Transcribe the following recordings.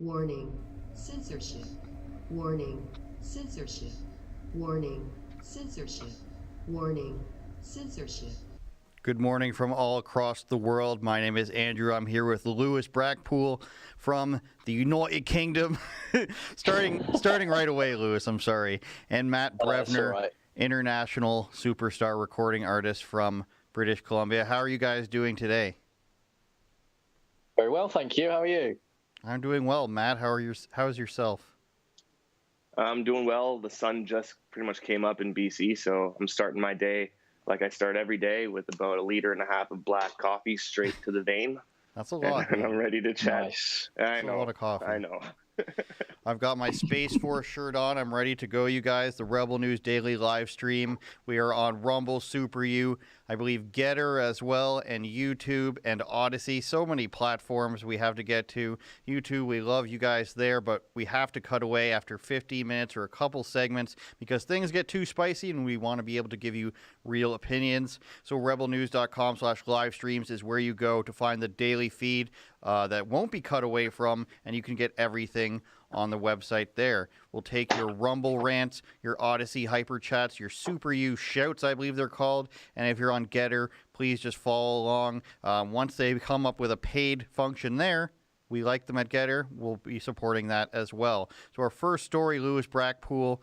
Warning, censorship. Warning, censorship. Warning, censorship. Warning, censorship. Good morning from all across the world. My name is Andrew. I'm here with Lewis Brackpool from the United Kingdom. starting right away, Lewis, I'm sorry. And Matt Brevner, right. international superstar recording artist from British Columbia. How are you guys doing today? Very well, thank you. How are you? I'm doing well. Matt, how's yourself? I'm doing well. The sun just pretty much came up in BC, so I'm starting my day like I start every day with about 1.5 liters of black coffee straight to the vein. That's a lot. And I'm ready to chat. Nice. I know. A lot of coffee. I know. I've got my Space Force shirt on. I'm ready to go, you guys. The Rebel News Daily live stream. We are on Rumble, Super U, I believe Getter as well, and YouTube and Odyssey. So many platforms we have to get to. YouTube, we love you guys there, but we have to cut away after 50 minutes or a couple segments because things get too spicy and we want to be able to give you real opinions. So rebelnews.com/live streams is where you go to find the daily feed that won't be cut away from, and you can get everything on the website there. We'll take your Rumble rants, your Odyssey hyper chats, your Super U shouts, I believe they're called, and if you're on Getter, please just follow along. Once they come up with a paid function there, we like them at Getter, we'll be supporting that as well. So our first story, Lewis Brackpool,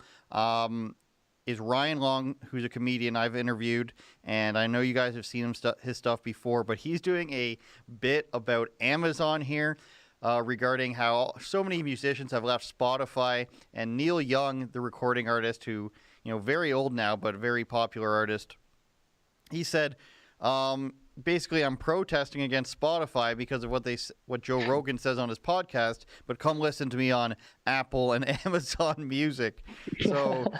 is Ryan Long, who's a comedian I've interviewed, and I know you guys have seen his stuff before, but he's doing a bit about Amazon here regarding how so many musicians have left Spotify, and Neil Young, the recording artist who, very old now, but a very popular artist, he said, basically, I'm protesting against Spotify because of what Joe Rogan says on his podcast, but come listen to me on Apple and Amazon Music. So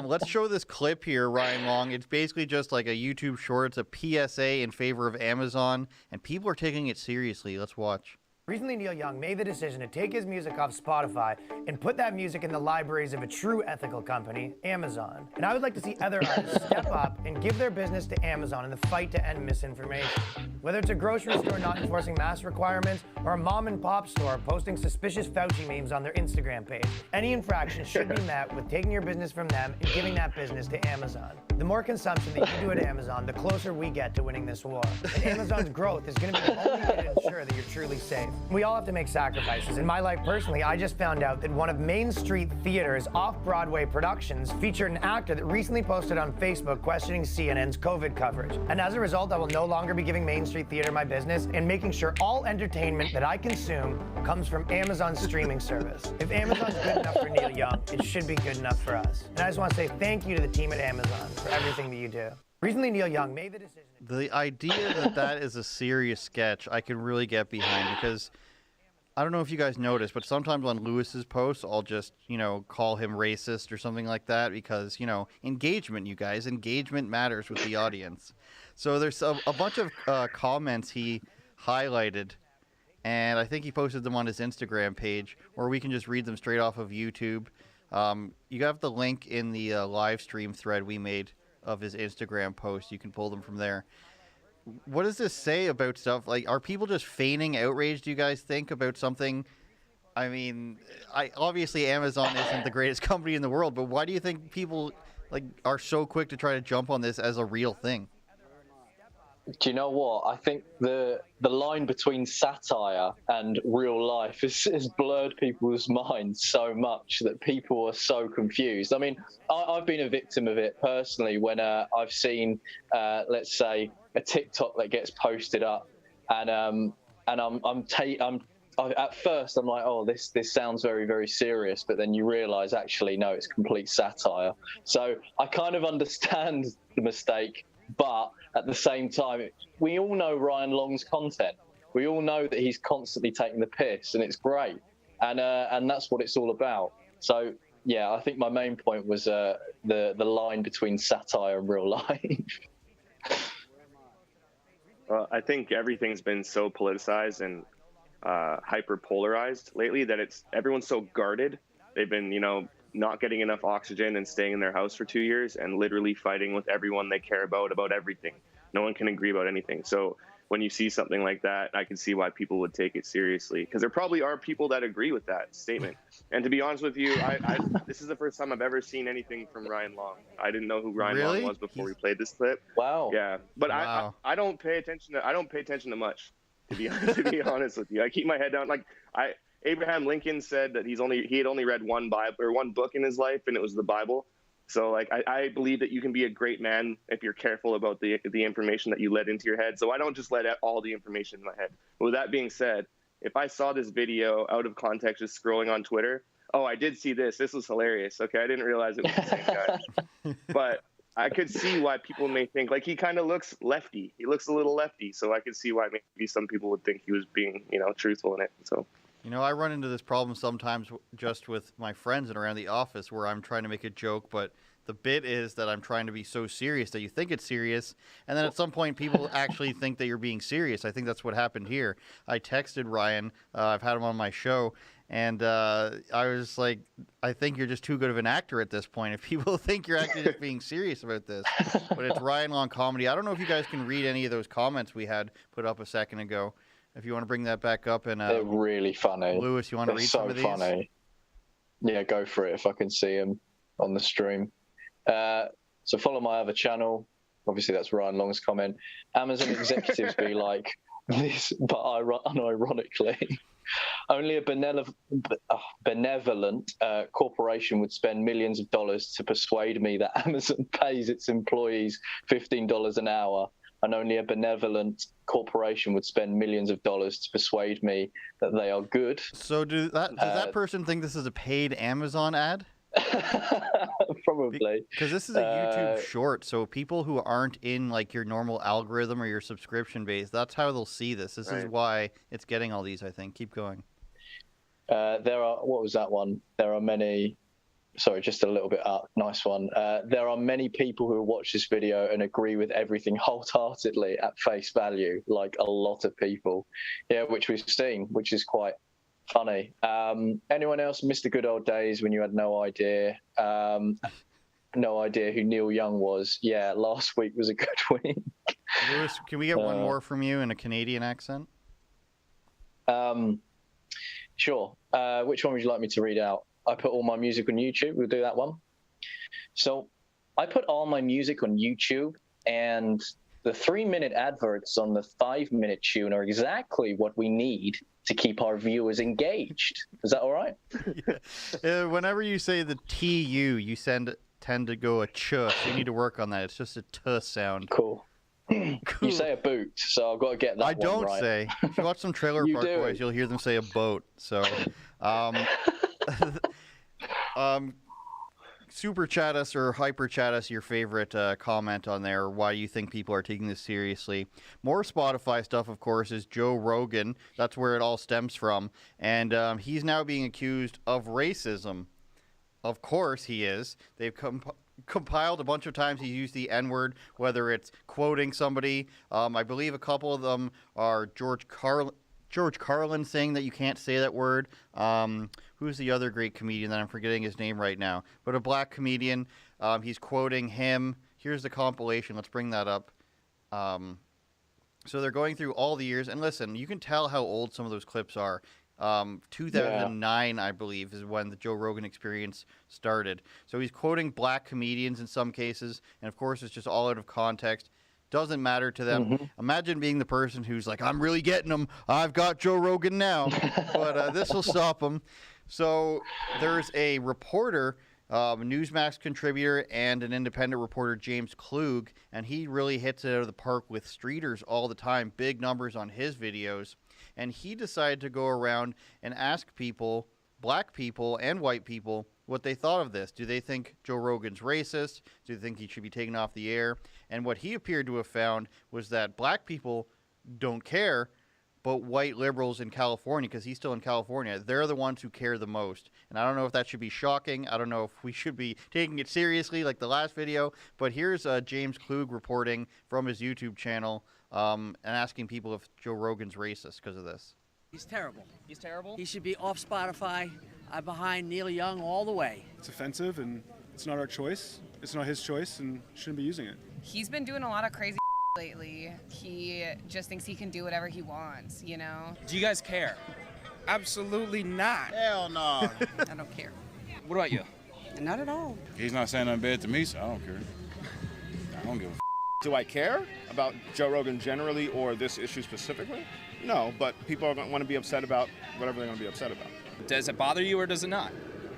let's show this clip here, Ryan Long. It's basically just like a YouTube short. It's a PSA in favor of Amazon, and people are taking it seriously. Let's watch. Recently, Neil Young made the decision to take his music off Spotify and put that music in the libraries of a true ethical company, Amazon. And I would like to see other artists step up and give their business to Amazon in the fight to end misinformation. Whether it's a grocery store not enforcing mask requirements or a mom and pop store posting suspicious Fauci memes on their Instagram page, any infraction should be met with taking your business from them and giving that business to Amazon. The more consumption that you do at Amazon, the closer we get to winning this war. And Amazon's growth is going to be the only way to ensure that you're truly safe. We all have to make sacrifices. In my life personally, I just found out that one of Main Street Theater's off-Broadway productions featured an actor that recently posted on Facebook questioning CNN's COVID coverage. And as a result, I will no longer be giving Main Street Theater my business and making sure all entertainment that I consume comes from Amazon's streaming service. If Amazon's good enough for Neil Young, it should be good enough for us. And I just want to say thank you to the team at Amazon for everything that you do. Recently, Neil Young made the decision. The idea that is a serious sketch, I can really get behind because I don't know if you guys noticed, but sometimes on Lewis's posts, I'll just, call him racist or something like that because, engagement, you guys. Engagement matters with the audience. So there's a bunch of comments he highlighted, and I think he posted them on his Instagram page, or we can just read them straight off of YouTube. You have the link in the live stream thread we made of his Instagram post. You can pull them from there. What does this say about stuff? Like, are people just feigning outrage, do you guys think, about something? I mean, obviously Amazon isn't the greatest company in the world, but why do you think people are so quick to try to jump on this as a real thing? Do you know what? I think the line between satire and real life has blurred people's minds so much that people are so confused. I mean, I've been a victim of it personally when I've seen, let's say, a TikTok that gets posted up, and at first I'm like, oh, this sounds very, very serious, but then you realise actually no, it's complete satire. So I kind of understand the mistake, but at the same time, we all know Ryan Long's content. We all know that he's constantly taking the piss, and it's great, and that's what it's all about. So yeah, I think my main point was the line between satire and real life. Well, I think everything's been so politicized and hyper polarized lately that everyone's so guarded. They've been, not getting enough oxygen and staying in their house for 2 years and literally fighting with everyone they care about everything. No one can agree about anything. So when you see something like that, I can see why people would take it seriously, because there probably are people that agree with that statement. And to be honest with you, this is the first time I've ever seen anything from Ryan Long. I didn't know who Ryan Long was before we played this clip. Wow. Yeah, but Wow. I don't pay attention to much, to be honest with you. I keep my head down. Like Abraham Lincoln said that he had only read one Bible or one book in his life, and it was the Bible. So like I believe that you can be a great man if you're careful about the information that you let into your head. So I don't just let out all the information in my head. But with that being said, if I saw this video out of context just scrolling on Twitter, oh, I did see this. This was hilarious. Okay, I didn't realize it was the same guy. But I could see why people may think, like, he kind of looks lefty. He looks a little lefty. So I could see why maybe some people would think he was being, truthful in it. So. I run into this problem sometimes just with my friends and around the office where I'm trying to make a joke, but the bit is that I'm trying to be so serious that you think it's serious, and then at some point people actually think that you're being serious. I think that's what happened here. I texted Ryan. I've had him on my show, and I was like, I think you're just too good of an actor at this point if people think you're actually just being serious about this. But it's Ryan Long Comedy. I don't know if you guys can read any of those comments we had put up a second ago. If you want to bring that back up, and they're really funny. Lewis, you want to read some of these? So funny. Yeah, go for it if I can see them on the stream. So follow my other channel. Obviously, that's Ryan Long's comment. Amazon executives be like this, but unironically, only a benevolent corporation would spend millions of dollars to persuade me that Amazon pays its employees $15 an hour. And only a benevolent corporation would spend millions of dollars to persuade me that they are good. So does that person think this is a paid Amazon ad? Probably. Because this is a YouTube short, so people who aren't in like your normal algorithm or your subscription base, that's how they'll see this. This is why it's getting all these, I think. Keep going. What was that one? There are many... Sorry, just a little bit up. Nice one. There are many people who watch this video and agree with everything wholeheartedly at face value, like a lot of people. Yeah, which we've seen, which is quite funny. Anyone else miss the good old days when you had no idea who Neil Young was? Yeah, last week was a good week. Lewis, can we get one more from you in a Canadian accent? Sure. Which one would you like me to read out? I put all my music on YouTube. We'll do that one. So I put all my music on YouTube, and the 3-minute adverts on the 5-minute tune are exactly what we need to keep our viewers engaged. Is that all right? Yeah. Whenever you say the TU, you tend to go a ch. So you need to work on that. It's just a t sound. Cool. You say a boot, so I've got to get that I one don't right. say. If you watch some Trailer Park Boys, you'll hear them say a boat. So... super chat us or hyper chat us your favorite comment on there, why you think people are taking this seriously. More Spotify stuff, of course, is Joe Rogan. That's where it all stems from. And he's now being accused of racism. Of course he is. They've compiled a bunch of times he used the N-word, whether it's quoting somebody. I believe a couple of them are George Carlin saying that you can't say that word. Who's the other great comedian that I'm forgetting his name right now? But a black comedian. He's quoting him. Here's the compilation. Let's bring that up. So they're going through all the years. And listen, you can tell how old some of those clips are. 2009, I believe, is when the Joe Rogan Experience started. So he's quoting black comedians in some cases. And, of course, it's just all out of context. Doesn't matter to them. Mm-hmm. Imagine being the person who's like, I'm really getting them. I've got Joe Rogan now. But this will stop him. So there's a reporter, Newsmax contributor, and an independent reporter, James Klug, and he really hits it out of the park with streeters all the time, big numbers on his videos. And he decided to go around and ask people, black people and white people, what they thought of this. Do they think Joe Rogan's racist? Do they think he should be taken off the air? And what he appeared to have found was that black people don't care, but white liberals in California, because he's still in California, they're the ones who care the most. And I don't know if that should be shocking. I don't know if we should be taking it seriously like the last video. But here's James Klug reporting from his YouTube channel and asking people if Joe Rogan's racist because of this. He's terrible. He's terrible? He should be off Spotify. I'm behind Neil Young all the way. It's offensive, and it's not our choice. It's not his choice, and shouldn't be using it. He's been doing a lot of crazy lately. He just thinks he can do whatever he wants, you know? Do you guys care? Absolutely not. Hell no. I don't care. What about you? Not at all. He's not saying nothing bad to me, so I don't care. I don't give a Do I care about Joe Rogan generally or this issue specifically? No, but people are going to want to be upset about whatever they're going to be upset about. Does it bother you or does it not?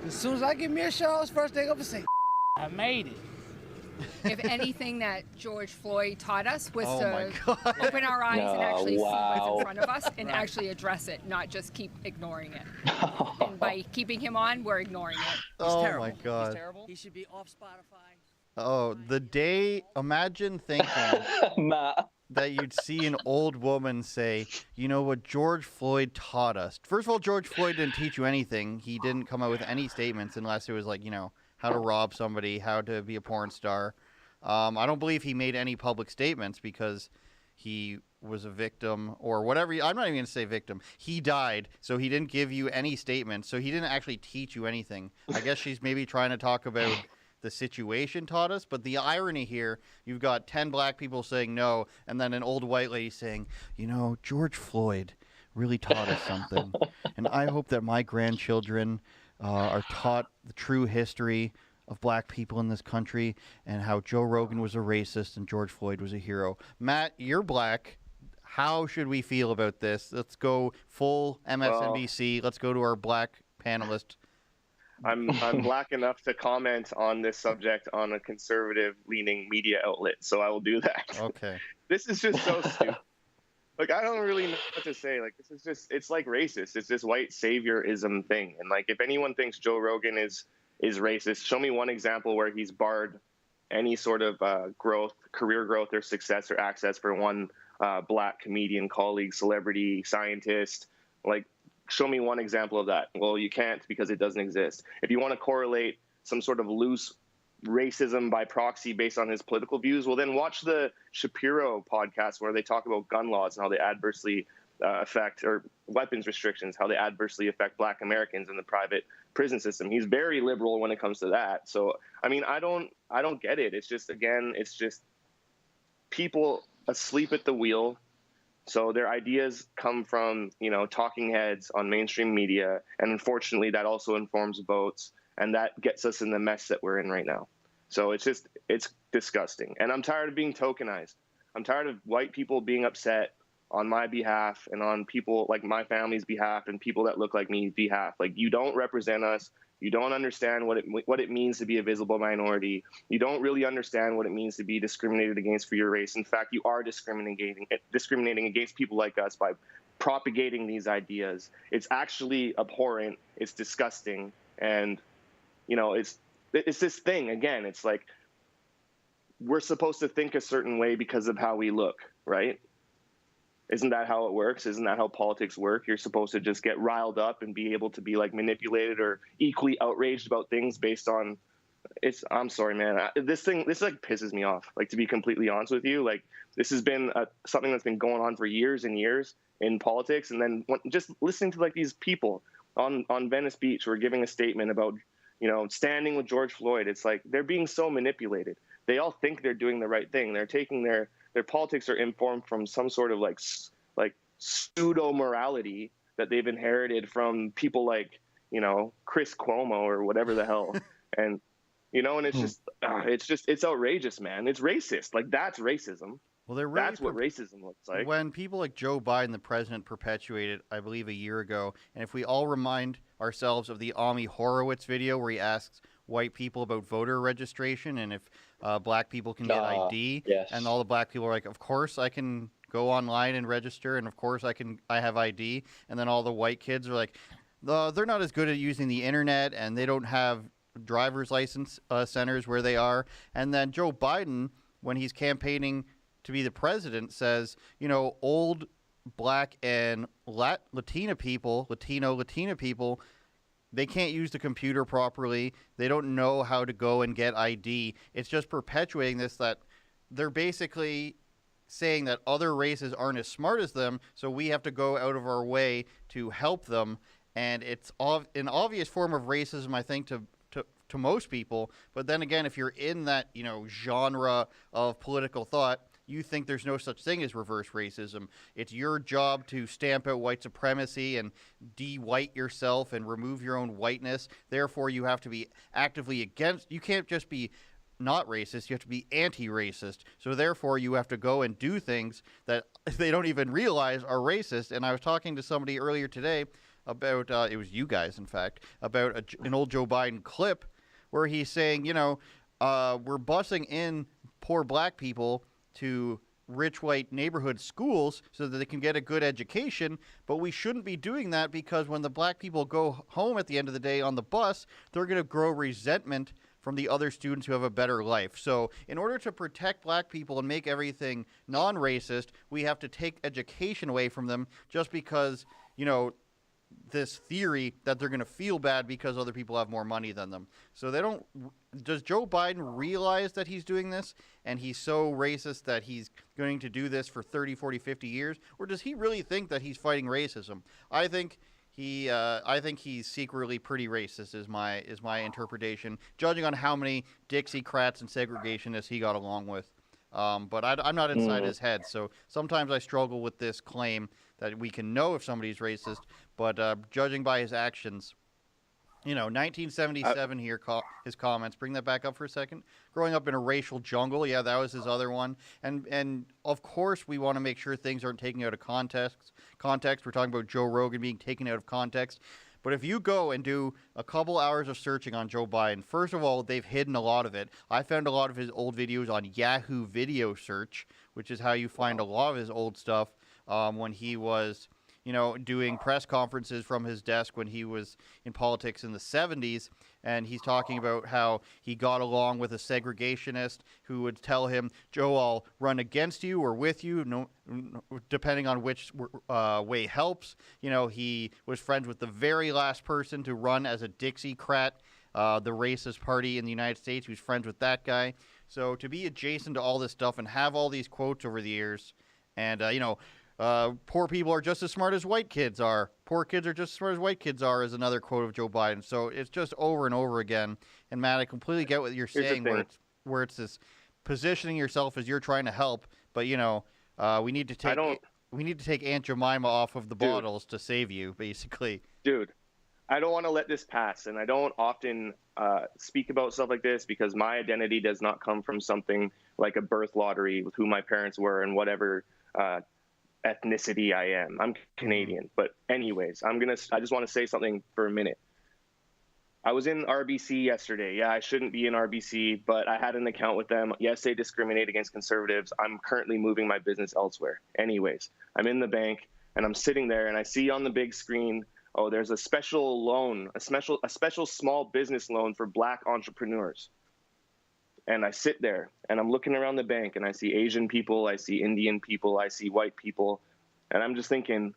As soon as I get me a show, it's first thing I'm gonna say, I made it. If anything that George Floyd taught us was Oh my to God. open our eyes and actually see wow. what's in front of us and actually address it, not just keep ignoring it. And by keeping him on, we're ignoring it. Oh terrible. my God. He's terrible. He should be off Spotify. Oh, the day, imagine thinking Matt. that you'd see an old woman say, you know what George Floyd taught us. First of all, George Floyd didn't teach you anything. He didn't come out with any statements unless it was like, how to rob somebody, how to be a porn star. I don't believe he made any public statements because he was a victim or whatever. I'm not even going to say victim. He died, so he didn't give you any statements. So he didn't actually teach you anything. I guess she's maybe trying to talk about the situation taught us. But the irony here, you've got 10 black people saying no, and then an old white lady saying, George Floyd really taught us something. And I hope that my grandchildren are taught the true history of black people in this country and how Joe Rogan was a racist and George Floyd was a hero. Matt, you're black. How should we feel about this? Let's go full MSNBC. Let's go to our black panelist. I'm black enough to comment on this subject on a conservative-leaning media outlet, so I will do that. Okay. This is just so stupid. Like, I don't really know what to say. Like, this is just, it's like racist. It's this white saviorism thing. And like, if anyone thinks Joe Rogan is racist, show me one example where he's barred any sort of growth, career growth or success or access for one black comedian, colleague, celebrity, scientist. Like, show me one example of that. Well, you can't because it doesn't exist. If you want to correlate some sort of loose racism by proxy based on his political views, well, then watch the Shapiro podcast where they talk about gun laws and how they adversely affect, or weapons restrictions, how they adversely affect black Americans in the private prison system. He's very liberal when it comes to that. So, I mean, I don't get it. It's just, again, it's just people asleep at the wheel. So their ideas come from, talking heads on mainstream media. And unfortunately, that also informs votes. And that gets us in the mess that we're in right now. So it's disgusting. And I'm tired of being tokenized. I'm tired of white people being upset on my behalf and on people like my family's behalf and people that look like me's behalf. Like, you don't represent us. You don't understand what it means to be a visible minority. You don't really understand what it means to be discriminated against for your race. In fact, you are discriminating against people like us by propagating these ideas. It's actually abhorrent. It's disgusting. And, it's this thing, again, it's like we're supposed to think a certain way because of how we look, right? Isn't that how it works? Isn't that how politics work? You're supposed to just get riled up and be able to be like manipulated or equally outraged about things based on I'm sorry, man. This like pisses me off. Like, to be completely honest with you, like, this has been something that's been going on for years and years in politics. And then just listening to like these people on Venice Beach who are giving a statement about, standing with George Floyd. It's like they're being so manipulated. They all think they're doing the right thing. They're taking their politics are informed from some sort of like pseudo morality that they've inherited from people like, Chris Cuomo or whatever the hell. And, and it's outrageous, man. It's racist. Like, that's racism. Well, that's what racism looks like. When people like Joe Biden, the president, perpetuated, I believe, a year ago, and if we all remind ourselves of the Ami Horowitz video where he asks white people about voter registration and if black people can get ID, yes. And all the black people are like, of course I can go online and register, and of course I have ID, and then all the white kids are like, they're not as good at using the internet, and they don't have driver's license centers where they are. And then Joe Biden, when he's campaigning to be the president, says, old black and Latino people, they can't use the computer properly. They don't know how to go and get ID. It's just perpetuating this, that they're basically saying that other races aren't as smart as them, so we have to go out of our way to help them. And it's an obvious form of racism, I think, to most people. But then again, if you're in that, genre of political thought, you think there's no such thing as reverse racism. It's your job to stamp out white supremacy and de-white yourself and remove your own whiteness. Therefore, you have to be actively against. You can't just be not racist. You have to be anti-racist. So therefore, you have to go and do things that they don't even realize are racist. And I was talking to somebody earlier today about, it was you guys, in fact, about an old Joe Biden clip where he's saying, you know, we're busing in poor black people to rich white neighborhood schools so that they can get a good education, but we shouldn't be doing that because when the black people go home at the end of the day on the bus, they're going to grow resentment from the other students who have a better life. So in order to protect black people and make everything non-racist, we have to take education away from them just because, you know, this theory that they're going to feel bad because other people have more money than them. So they don't. Does Joe Biden realize that he's doing this and he's so racist that he's going to do this for 30, 40, 50 years? Or does he really think that he's fighting racism? I think he's secretly pretty racist is my interpretation, judging on how many Dixiecrats and segregationists he got along with. But I'm not inside his head, so sometimes I struggle with this claim that we can know if somebody's racist, but judging by his actions, you know, 1977 here, his comments, bring that back up for a second. Growing up in a racial jungle, yeah, that was his other one. And of course, we want to make sure things aren't taken out of context. We're talking about Joe Rogan being taken out of context. But if you go and do a couple hours of searching on Joe Biden, first of all, they've hidden a lot of it. I found a lot of his old videos on Yahoo Video Search, which is how you find a lot of his old stuff when he was, you know, doing press conferences from his desk when he was in politics in the 70s. And he's talking about how he got along with a segregationist who would tell him, Joe, I'll run against you or with you, no, depending on which way helps. You know, he was friends with the very last person to run as a Dixiecrat, the racist party in the United States. He was friends with that guy. So to be adjacent to all this stuff and have all these quotes over the years and, you know, poor people are just as smart as white kids are. Poor kids are just as smart as white kids are is another quote of Joe Biden. So it's just over and over again. And Matt, I completely get what you're saying where it's this positioning yourself as you're trying to help. But, you know, we need to take Aunt Jemima off of the bottles to save you, basically. Dude, I don't want to let this pass. And I don't often speak about stuff like this because my identity does not come from something like a birth lottery with who my parents were and whatever ethnicity I am. I'm Canadian. But anyways, I just want to say something for a minute. I was in RBC yesterday. Yeah, I shouldn't be in RBC, but I had an account with them. Yes, they discriminate against conservatives. I'm currently moving my business elsewhere. Anyways, I'm in the bank and I'm sitting there and I see on the big screen, oh, there's a special loan, a special small business loan for Black entrepreneurs. And I sit there and I'm looking around the bank and I see Asian people, I see Indian people, I see white people. And I'm just thinking,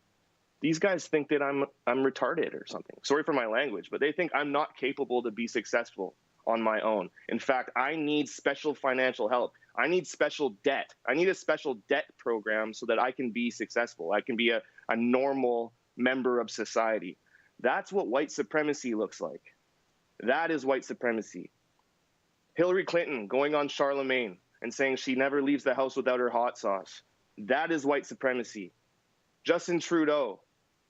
these guys think that I'm retarded or something. Sorry for my language, but they think I'm not capable to be successful on my own. In fact, I need special financial help. I need special debt. I need a special debt program so that I can be successful. I can be a normal member of society. That's what white supremacy looks like. That is white supremacy. Hillary Clinton going on Charlemagne and saying she never leaves the house without her hot sauce. That is white supremacy. Justin Trudeau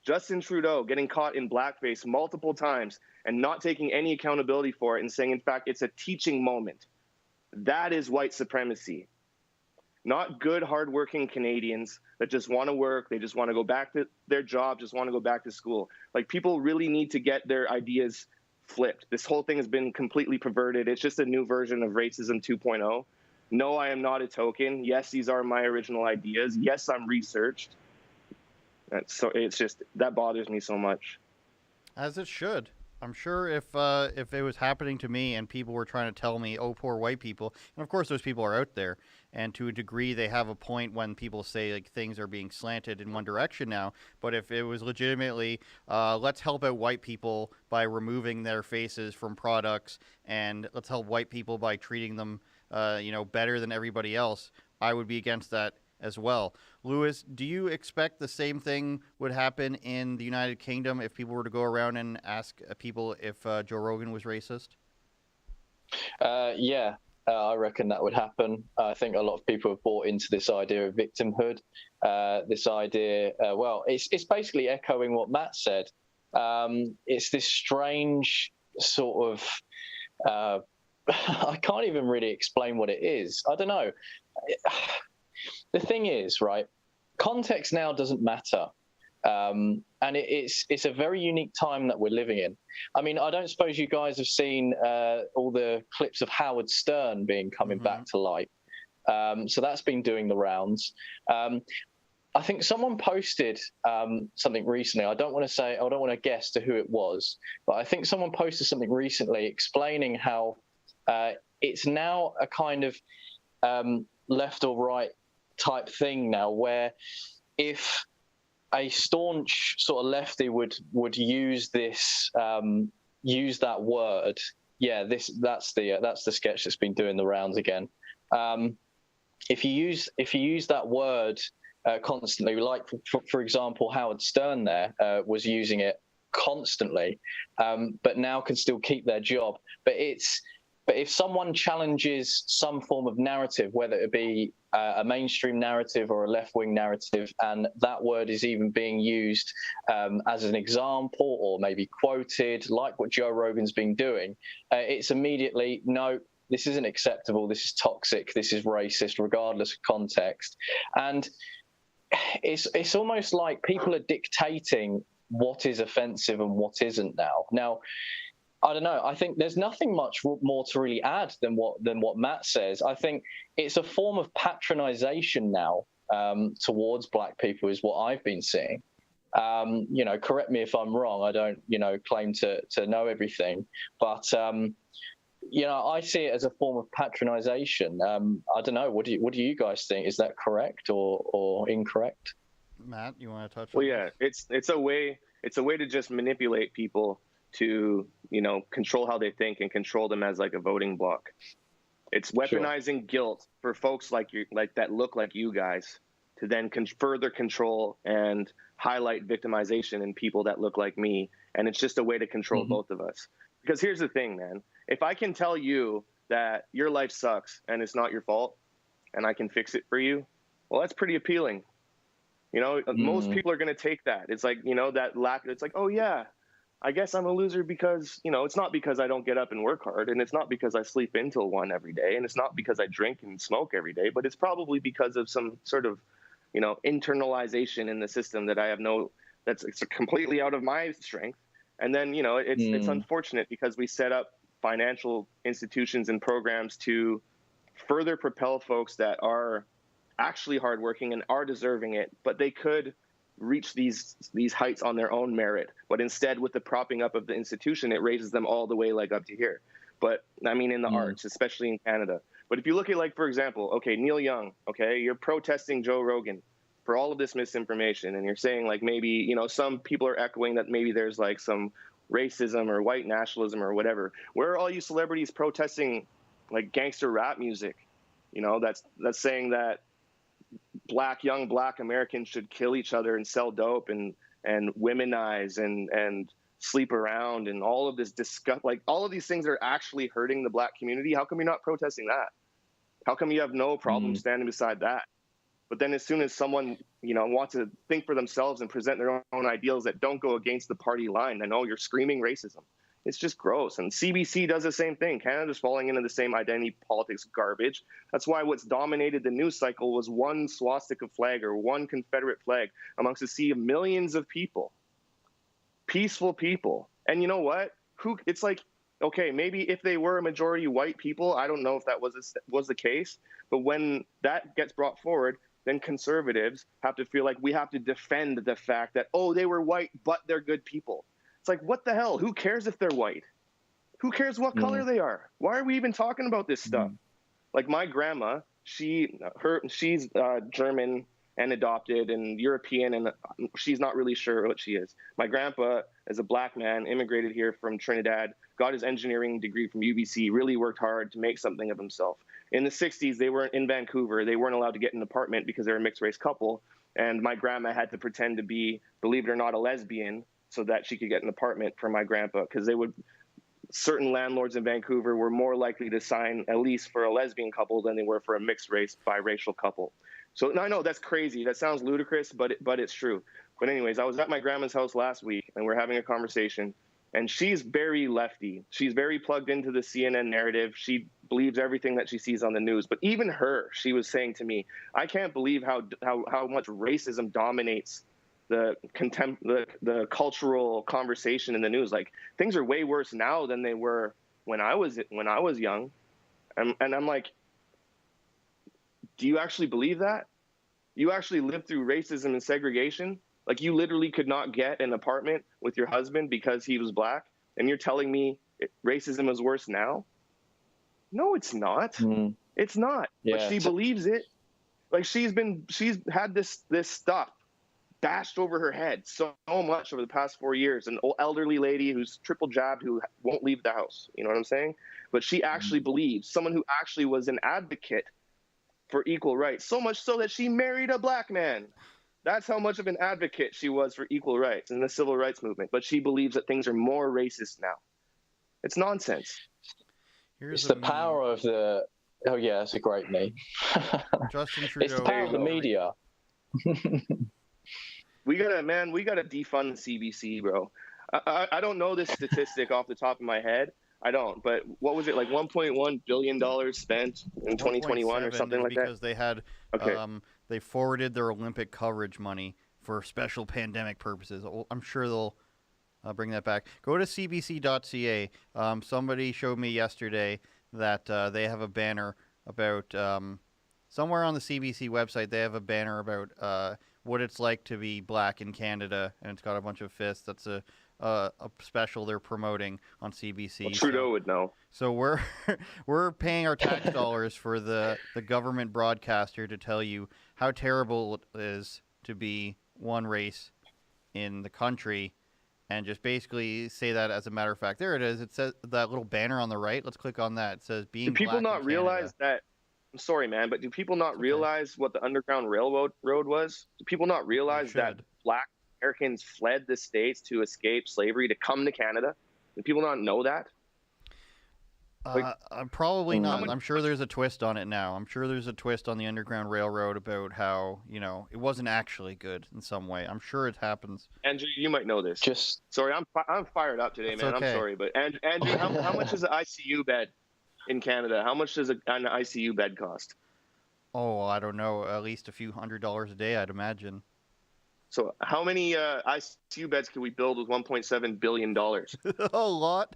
getting caught in blackface multiple times and not taking any accountability for it and saying, in fact, it's a teaching moment. That is white supremacy. Not good, hardworking Canadians that just want to work. They just want to go back to their job, just want to go back to school. Like, people really need to get their ideas flipped. This whole thing has been completely perverted. It's just a new version of racism 2.0. No, I am not a token. Yes, these are my original ideas. Yes, I'm researched. So it's just, that bothers me so much. As it should. I'm sure if it was happening to me and people were trying to tell me, oh, poor white people, and of course those people are out there, and to a degree they have a point when people say like things are being slanted in one direction now, but if it was legitimately, let's help out white people by removing their faces from products, and let's help white people by treating them, better than everybody else, I would be against that as well. Lewis, do you expect the same thing would happen in the United Kingdom if people were to go around and ask people if Joe Rogan was racist? Yeah. I reckon that would happen. I think a lot of people have bought into this idea of victimhood. This idea, well, it's basically echoing what Matt said. It's this strange sort of, I can't even really explain what it is. I don't know. The thing is, right, context now doesn't matter. And it's a very unique time that we're living in. I mean, I don't suppose you guys have seen all the clips of Howard Stern coming back to light. So that's been doing the rounds. I think someone posted something recently. I don't want to guess to who it was, but I think someone posted something recently explaining how it's now a kind of left or right type thing now, where if a staunch sort of lefty would use this use that word, that's the sketch that's been doing the rounds again. If you use that word constantly, like for example, Howard Stern there was using it constantly, but now can still keep their job. But if someone challenges some form of narrative, whether it be a mainstream narrative or a left-wing narrative, and that word is even being used as an example or maybe quoted, like what Joe Rogan's been doing, it's immediately, no, this isn't acceptable, this is toxic, this is racist, regardless of context. And it's almost like people are dictating what is offensive and what isn't now. Now, I don't know. I think there's nothing much more to really add than what Matt says. I think it's a form of patronization now towards black people is what I've been seeing. Correct me if I'm wrong. I don't, claim to know everything, but I see it as a form of patronization. I don't know. What do you guys think? Is that correct or incorrect? Matt, you want to touch on Well, yeah, it's a way to just manipulate people to control how they think and control them as like a voting bloc. It's weaponizing guilt for folks like that look like you guys to then further control and highlight victimization in people that look like me. And it's just a way to control both of us. Because here's the thing, man. If I can tell you that your life sucks and it's not your fault and I can fix it for you, well, that's pretty appealing. Most people are going to take that. It's like, that lack. It's like, oh yeah, I guess I'm a loser because, it's not because I don't get up and work hard, and it's not because I sleep in till 1 every day, and it's not because I drink and smoke every day, but it's probably because of some sort of, internalization in the system that I have it's completely out of my strength. And then, it's unfortunate because we set up financial institutions and programs to further propel folks that are actually hardworking and are deserving it, but they could reach these heights on their own merit. But instead, with the propping up of the institution, it raises them all the way up to here. But I mean, in the arts, especially in Canada. But if you look at for example, okay, Neil Young, okay, you're protesting Joe Rogan for all of this misinformation, and you're saying maybe some people are echoing that maybe there's some racism or white nationalism or whatever. Where are all you celebrities protesting gangster rap music? That's saying that young black Americans should kill each other and sell dope and womanize and sleep around and all of this disgust. All of these things are actually hurting the black community. How come you're not protesting that? How come you have no problem standing beside that? But then as soon as someone, wants to think for themselves and present their own ideals that don't go against the party line, then, you're screaming racism. It's just gross. And CBC does the same thing. Canada's falling into the same identity politics garbage. That's why what's dominated the news cycle was one swastika flag or one Confederate flag amongst a sea of millions of people. Peaceful people. And you know what? It's okay, maybe if they were a majority white people, I don't know if that was the case. But when that gets brought forward, then conservatives have to feel like we have to defend the fact that, they were white, but they're good people. It's like, what the hell? Who cares if they're white? Who cares what color they are? Why are we even talking about this stuff? My grandma, she's German and adopted and European, and she's not really sure what she is. My grandpa is a black man, immigrated here from Trinidad, got his engineering degree from UBC, really worked hard to make something of himself. In the 60s, they weren't in Vancouver. They weren't allowed to get an apartment because they're a mixed race couple. And my grandma had to pretend to be, believe it or not, a lesbian so that she could get an apartment for my grandpa, because they would certain landlords in Vancouver were more likely to sign a lease for a lesbian couple than they were for a mixed race biracial couple. So I know that's crazy. That sounds ludicrous, but it's true. But anyways, I was at my grandma's house last week, and we're having a conversation, and she's very lefty. She's very plugged into the CNN narrative. She believes everything that she sees on the news. But even her, she was saying to me, I can't believe how much racism dominates the cultural conversation in the news. Like, things are way worse now than they were when I was young. And I'm like, do you actually believe that? You actually lived through racism and segregation? Like, you literally could not get an apartment with your husband because he was black, and you're telling me racism is worse now? No, it's not. It's not. Yeah, but she believes it. Like, she's had this stuff bashed over her head so much over the past 4 years. An old elderly lady who's triple jabbed who won't leave the house. You know what I'm saying? But she actually believes, someone who actually was an advocate for equal rights, so much so that she married a black man. That's how much of an advocate she was for equal rights in the civil rights movement. But she believes that things are more racist now. It's nonsense. It's the power of the... Oh, yeah, that's a great name. Justin Trudeau. It's the power of the media. We gotta defund the CBC, bro. I don't know this statistic off the top of my head. I don't, but what was it, like $1.1 billion spent in 2021 or something like that? Because they had, they forwarded their Olympic coverage money for special pandemic purposes. I'm sure they'll bring that back. Go to cbc.ca. Somebody showed me yesterday that they have a banner about, somewhere on the CBC website, they have a banner about what it's like to be black in Canada, and it's got a bunch of fists. That's a special they're promoting on CBC. Well, Trudeau would know. So we're paying our tax dollars for the government broadcaster to tell you how terrible it is to be one race in the country, and just basically say that as a matter of fact. There it is. It says that little banner on the right. Let's click on that. It says being Do people black not realize that? I'm sorry, man, but do people not realize what the Underground Railroad was? Do people not realize that black Americans fled the States to escape slavery to come to Canada? Do people not know that? Probably not. I'm sure there's a twist on it now. I'm sure there's a twist on the Underground Railroad about how, it wasn't actually good in some way. I'm sure it happens. Andrew, you might know this. Sorry, I'm fired up today, man. Okay. I'm sorry, but Andrew, how much is an ICU bed in Canada? How much does an ICU bed cost? Oh, I don't know. At least a few $100s a day, I'd imagine. So how many ICU beds can we build with $1.7 billion? A lot.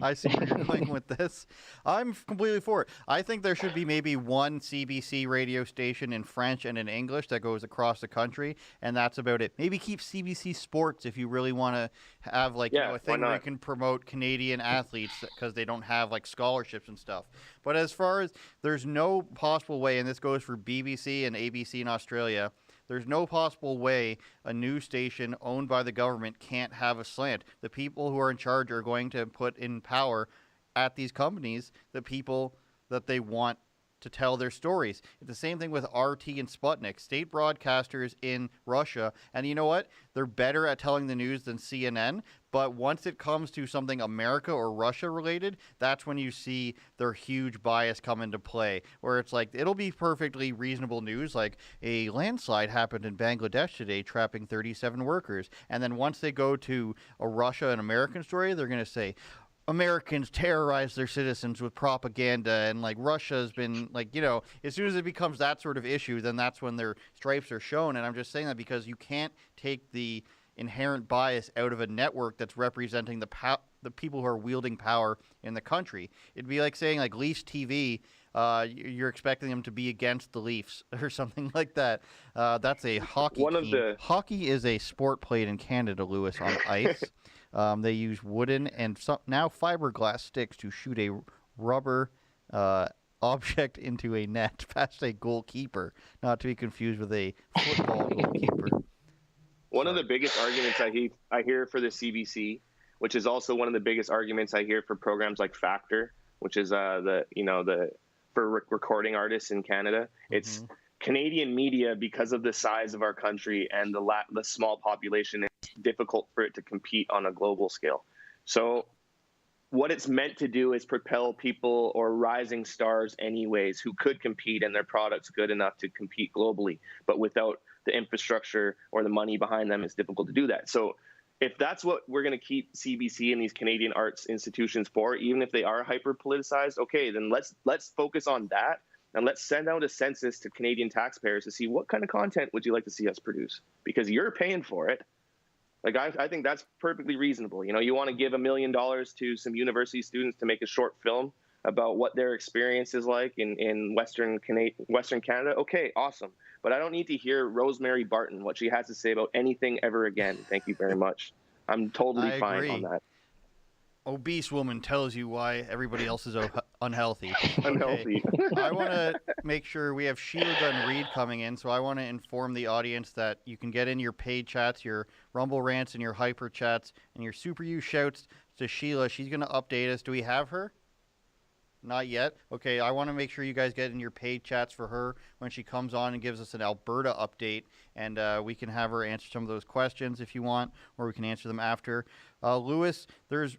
I see where you're going with this. I'm completely for it. I think there should be maybe one CBC radio station in French and in English that goes across the country, and that's about it. Maybe keep CBC Sports if you really want to have a thing where you can promote Canadian athletes because they don't have scholarships and stuff. But as far as there's no possible way, and this goes for BBC and ABC in Australia, there's no possible way a news station owned by the government can't have a slant. The people who are in charge are going to put in power at these companies the people that they want to tell their stories. It's the same thing with RT and Sputnik, state broadcasters in Russia. And you know what? They're better at telling the news than CNN. But once it comes to something America or Russia related, that's when you see their huge bias come into play, where it's like, it'll be perfectly reasonable news, like a landslide happened in Bangladesh today, trapping 37 workers. And then once they go to a Russia and American story, they're going to say, Americans terrorize their citizens with propaganda, and Russia's been as soon as it becomes that sort of issue, then that's when their stripes are shown. And I'm just saying that because you can't take the inherent bias out of a network that's representing the people who are wielding power in the country. It'd be like saying Leafs TV, you're expecting them to be against the Leafs or something like that. That's a hockey team. Hockey is a sport played in Canada, Lewis, on ice. They use wooden and now fiberglass sticks to shoot a rubber object into a net past a goalkeeper, not to be confused with a football goalkeeper. One of the biggest arguments I hear for the CBC, which is also one of the biggest arguments I hear for programs like Factor, which is for recording artists in Canada. It's Canadian media, because of the size of our country and the small population, it's difficult for it to compete on a global scale. So what it's meant to do is propel people or rising stars anyways who could compete and their product's good enough to compete globally, but without the infrastructure or the money behind them, it's difficult to do that. So if that's what we're going to keep CBC and these Canadian arts institutions for, even if they are hyper politicized, okay, then let's focus on that, and let's send out a census to Canadian taxpayers to see what kind of content would you like to see us produce, because you're paying for it. Like, I think that's perfectly reasonable. You know, you want to give $1 million to some university students to make a short film about what their experience is like in Western Canada. Okay, awesome. But I don't need to hear Rosemary Barton, what she has to say about anything ever again. Thank you very much. I'm totally fine on that. Obese woman tells you why everybody else is unhealthy. Unhealthy. Okay. I want to make sure we have Sheila Gunn Reid coming in, so I want to inform the audience that you can get in your paid chats, your Rumble rants, and your hyper chats, and your Super U shouts to Sheila. She's going to update us. Do we have her? Not yet? Okay, I want to make sure you guys get in your paid chats for her when she comes on and gives us an Alberta update, and we can have her answer some of those questions if you want, or we can answer them after. Lewis,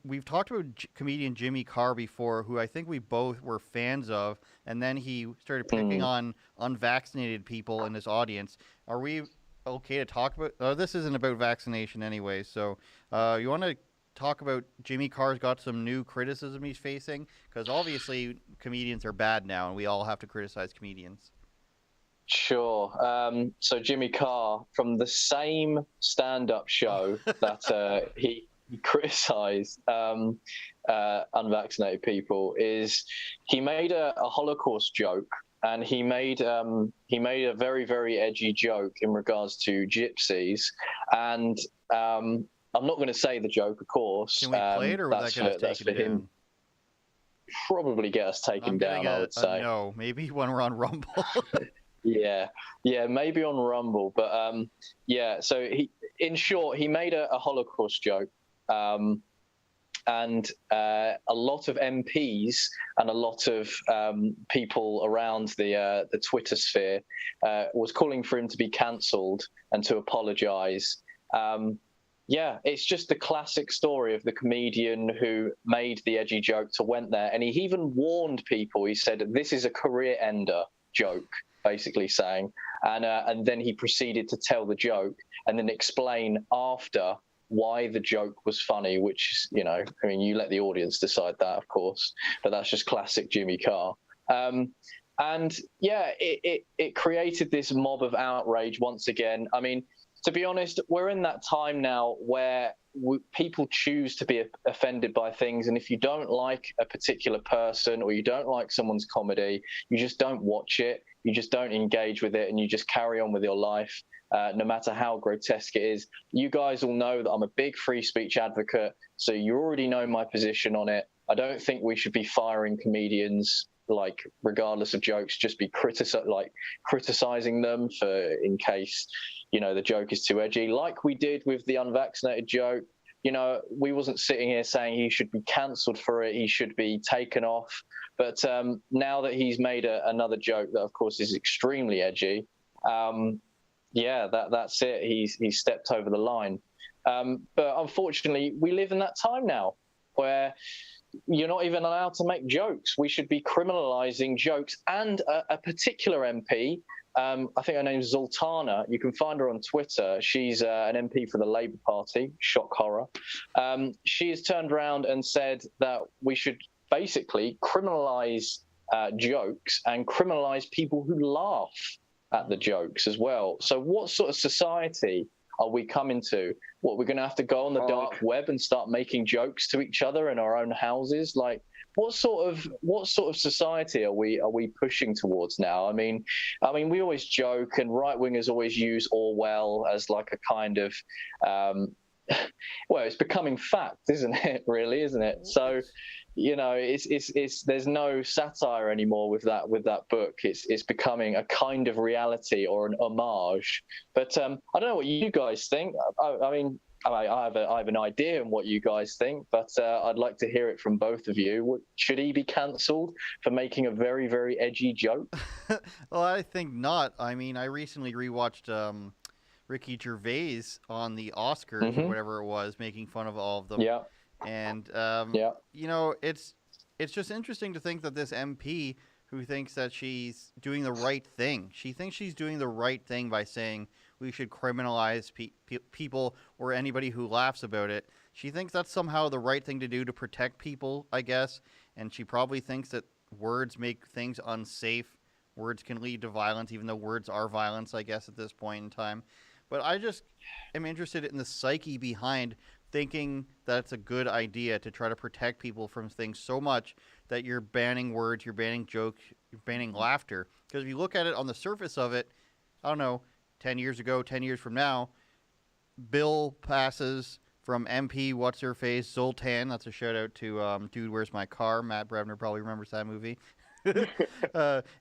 we've talked about comedian Jimmy Carr before, who I think we both were fans of, and then he started picking on unvaccinated people in this audience. Are we okay to talk about... this isn't about vaccination anyway, so you want to talk about Jimmy Carr's got some new criticism he's facing? Because obviously comedians are bad now, and we all have to criticize comedians. Sure. So Jimmy Carr, from the same stand-up show that he criticized unvaccinated people, is he made a Holocaust joke, and he made a very, very edgy joke in regards to gypsies, and I'm not going to say the joke, of course. Can we play it, or would that get us taken down? Probably get us taken down, I would say. No, maybe when we're on Rumble. Yeah, maybe on Rumble. But yeah, so in short, he made a Holocaust joke. And a lot of MPs and a lot of people around the Twitter sphere was calling for him to be cancelled and to apologise. Yeah, it's just the classic story of the comedian who made the edgy joke, went there, and he even warned people. He said, "This is a career ender joke," basically saying, and then he proceeded to tell the joke and then explain after why the joke was funny, which, you know, I mean, you let the audience decide that, of course, but that's just classic Jimmy Carr. And yeah, it created this mob of outrage once again. I mean, to be honest, we're in that time now where people choose to be offended by things, and if you don't like a particular person or you don't like someone's comedy, you just don't watch it, you just don't engage with it, and you just carry on with your life, no matter how grotesque it is. You guys all know that I'm a big free speech advocate, so you already know my position on it. I don't think we should be firing comedians, like, regardless of jokes, just be criticizing them in case, you know, the joke is too edgy, like we did with the unvaccinated joke. You know, we wasn't sitting here saying he should be cancelled for it, he should be taken off. But now that he's made another joke that, of course, is extremely edgy, yeah, that's it. He's stepped over the line. But unfortunately, we live in that time now where you're not even allowed to make jokes. We should be criminalizing jokes. And a particular MP, I think her name's Zoltana, you can find her on Twitter. She's an MP for the Labour Party, shock horror. She has turned around and said that we should basically criminalize jokes and criminalize people who laugh at the jokes as well. So what sort of society are we coming to? What, we're going to have to go on the dark web and start making jokes to each other in our own houses? Like, what sort of society are we pushing towards now? I mean, we always joke, and right wingers always use Orwell as like a kind of, well, it's becoming fact, isn't it? Really, isn't it? So, you know, it's there's no satire anymore with that book. It's becoming a kind of reality or an homage. But I don't know what you guys think. I mean, I have an idea on what you guys think, but I'd like to hear it from both of you. Should he be cancelled for making a very, very edgy joke? Well, I think not. I mean, I recently rewatched Ricky Gervais on the Oscars or whatever it was, making fun of all of them. Yeah. And Yeah. you know, it's just interesting to think that this MP who thinks that she's doing the right thing, she thinks she's doing the right thing by saying we should criminalize people or anybody who laughs about it. She thinks that's somehow the right thing to do to protect people, I guess. And she probably thinks that words make things unsafe. Words can lead to violence, even though words are violence, I guess, at this point in time. But I just am interested in the psyche behind thinking that it's a good idea to try to protect people from things so much that you're banning words, you're banning jokes, you're banning laughter. Because if you look at it on the surface of it, I don't know, 10 years ago, 10 years from now, bill passes from MP What's-Her-Face, Zoltan. That's a shout-out to Dude, Where's My Car? Matt Brevner probably remembers that movie.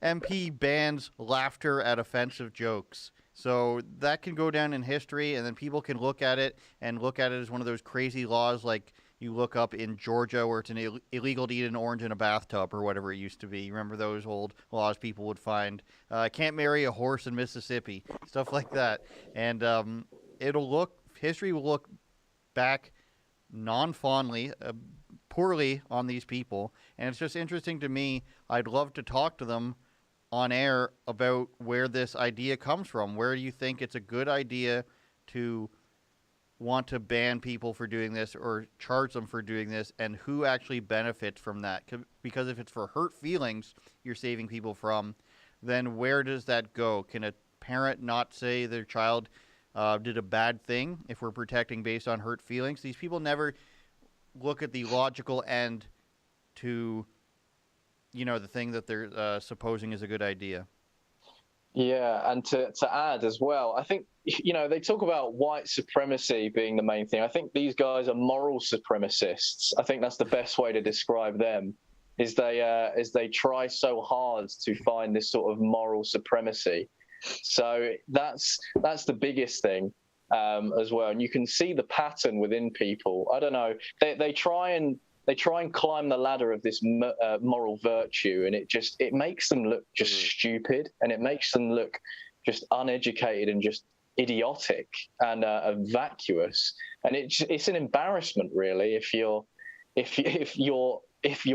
MP bans laughter at offensive jokes. So that can go down in history, and then people can look at it as one of those crazy laws like you look up in Georgia where it's illegal to eat an orange in a bathtub or whatever it used to be. You remember those old laws people would find? Can't marry a horse in Mississippi, stuff like that. And history will look back non-fondly, poorly on these people. And it's just interesting to me. I'd love to talk to them on air about where this idea comes from. Where do you think it's a good idea to want to ban people for doing this or charge them for doing this, and who actually benefits from that? Because if it's for hurt feelings you're saving people from, then where does that go? Can a parent not say their child did a bad thing if we're protecting based on hurt feelings? These people never look at the logical end to, you know, the thing that they're supposing is a good idea. Yeah, and to add as well, I think, you know, they talk about white supremacy being the main thing. I think these guys are moral supremacists. I think that's the best way to describe them, is they try so hard to find this sort of moral supremacy. So that's the biggest thing as well. And you can see the pattern within people. I don't know. They try and climb the ladder of this moral virtue, and it makes them look just stupid, and it makes them look just uneducated and just idiotic and vacuous. And it's an embarrassment, really, if your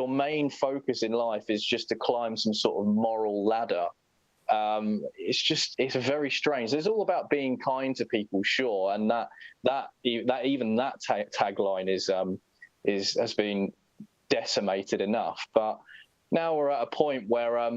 main focus in life is just to climb some sort of moral ladder. It's very strange. It's all about being kind to people, sure, and that tagline has been decimated enough. But now we're at a point where,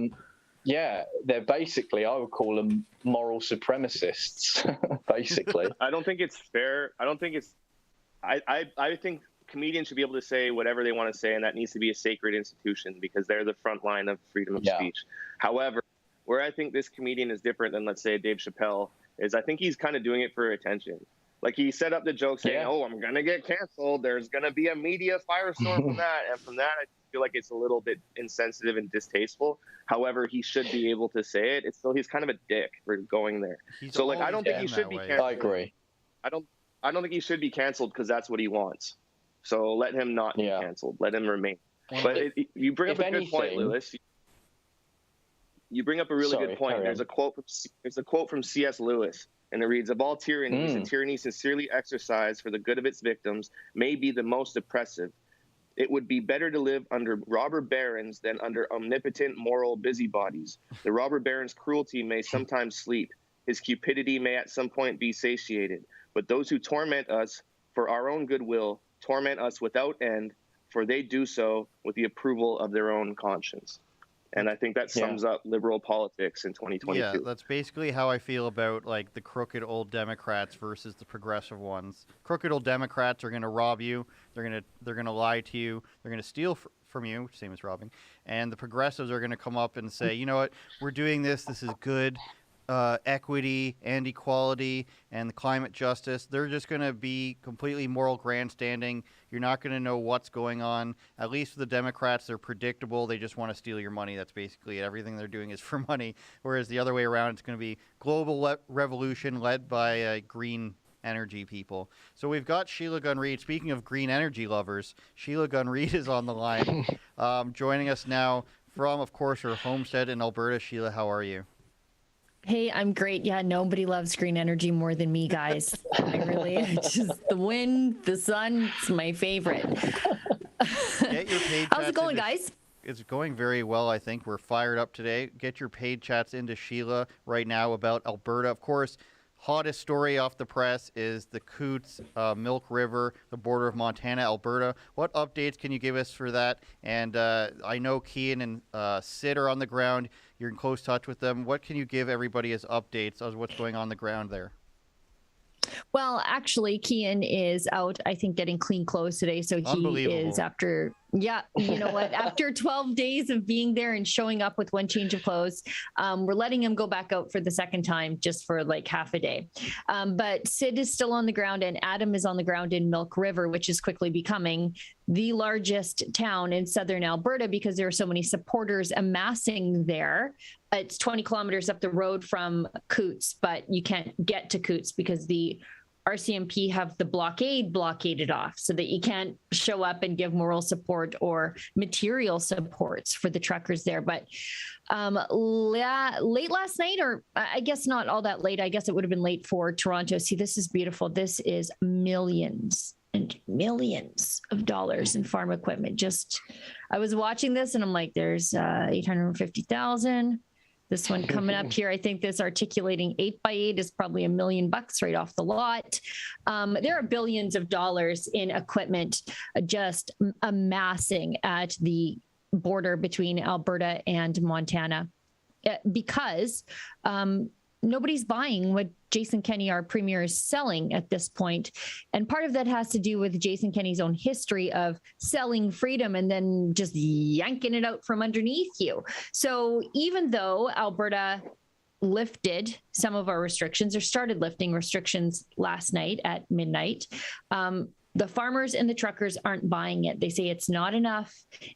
they're basically, I would call them moral supremacists, basically. I don't think it's fair. I think comedians should be able to say whatever they want to say, and that needs to be a sacred institution because they're the front line of freedom of speech. However, where I think this comedian is different than, let's say, Dave Chappelle, is I think he's kind of doing it for attention. Like, he set up the joke saying, oh, I'm going to get canceled. There's going to be a media firestorm from that. And from that, I feel like it's a little bit insensitive and distasteful. However, he should be able to say it. It's still, he's kind of a dick for going there. So, like, I don't think he should be canceled. I agree. I don't think he should be canceled because that's what he wants. So let him not be canceled. Let him remain. But you bring up a good point, Lewis. You bring up a really good point. There's a quote from C.S. Lewis, and it reads, "Of all tyrannies, a tyranny sincerely exercised for the good of its victims may be the most oppressive. It would be better to live under robber barons than under omnipotent moral busybodies. The robber baron's cruelty may sometimes sleep. His cupidity may at some point be satiated. But those who torment us for our own goodwill torment us without end, for they do so with the approval of their own conscience." And I think that sums up liberal politics in 2022. Yeah, that's basically how I feel about, like, the crooked old Democrats versus the progressive ones. Crooked old Democrats are going to rob you. They're going to lie to you. They're going to steal from you, same as robbing. And the progressives are going to come up and say, you know what, we're doing this. This is good. Equity and equality and the climate justice. They're just going to be completely moral grandstanding. You're not going to know what's going on. At least for the Democrats, they're predictable. They just want to steal your money. That's basically it. Everything they're doing is for money. Whereas the other way around, it's going to be global revolution led by green energy people. So we've got Sheila Gunn Reid. Speaking of green energy lovers, Sheila Gunn Reid is on the line, joining us now from, of course, her homestead in Alberta. Sheila, how are you? Hey, I'm great. Yeah, nobody loves green energy more than me, guys. I really, it's just the wind, the sun, it's my favorite. Get your paid How's chats it going, into guys? It's going very well, I think. We're fired up today. Get your paid chats into Sheila right now about Alberta. Of course, hottest story off the press is the Coots Milk River, the border of Montana, Alberta. What updates can you give us for that? And I know Kian and Sid are on the ground. You're in close touch with them. What can you give everybody as updates on what's going on the ground there? Well, actually, Kian is out, I think, getting clean clothes today. So he is after, yeah, you know what? After 12 days of being there and showing up with one change of clothes, we're letting him go back out for the second time just for like half a day. But Sid is still on the ground and Adam is on the ground in Milk River, which is quickly becoming the largest town in southern Alberta because there are so many supporters amassing there. It's 20 kilometers up the road from Coots, but you can't get to Coots because the RCMP have the blockaded off so that you can't show up and give moral support or material supports for the truckers there. But late last night, or I guess not all that late, I guess it would have been late for Toronto. See, this is beautiful. This is millions and millions of dollars in farm equipment. I was watching this and I'm like, there's 850,000. This one coming up here, I think this articulating 8x8 is probably $1 million right off the lot. There are billions of dollars in equipment just amassing at the border between Alberta and Montana because nobody's buying what Jason Kenney, our premier, is selling at this point. And part of that has to do with Jason Kenney's own history of selling freedom and then just yanking it out from underneath you. So even though Alberta lifted some of our restrictions or started lifting restrictions last night at midnight, the farmers and the truckers aren't buying it. They say it's not enough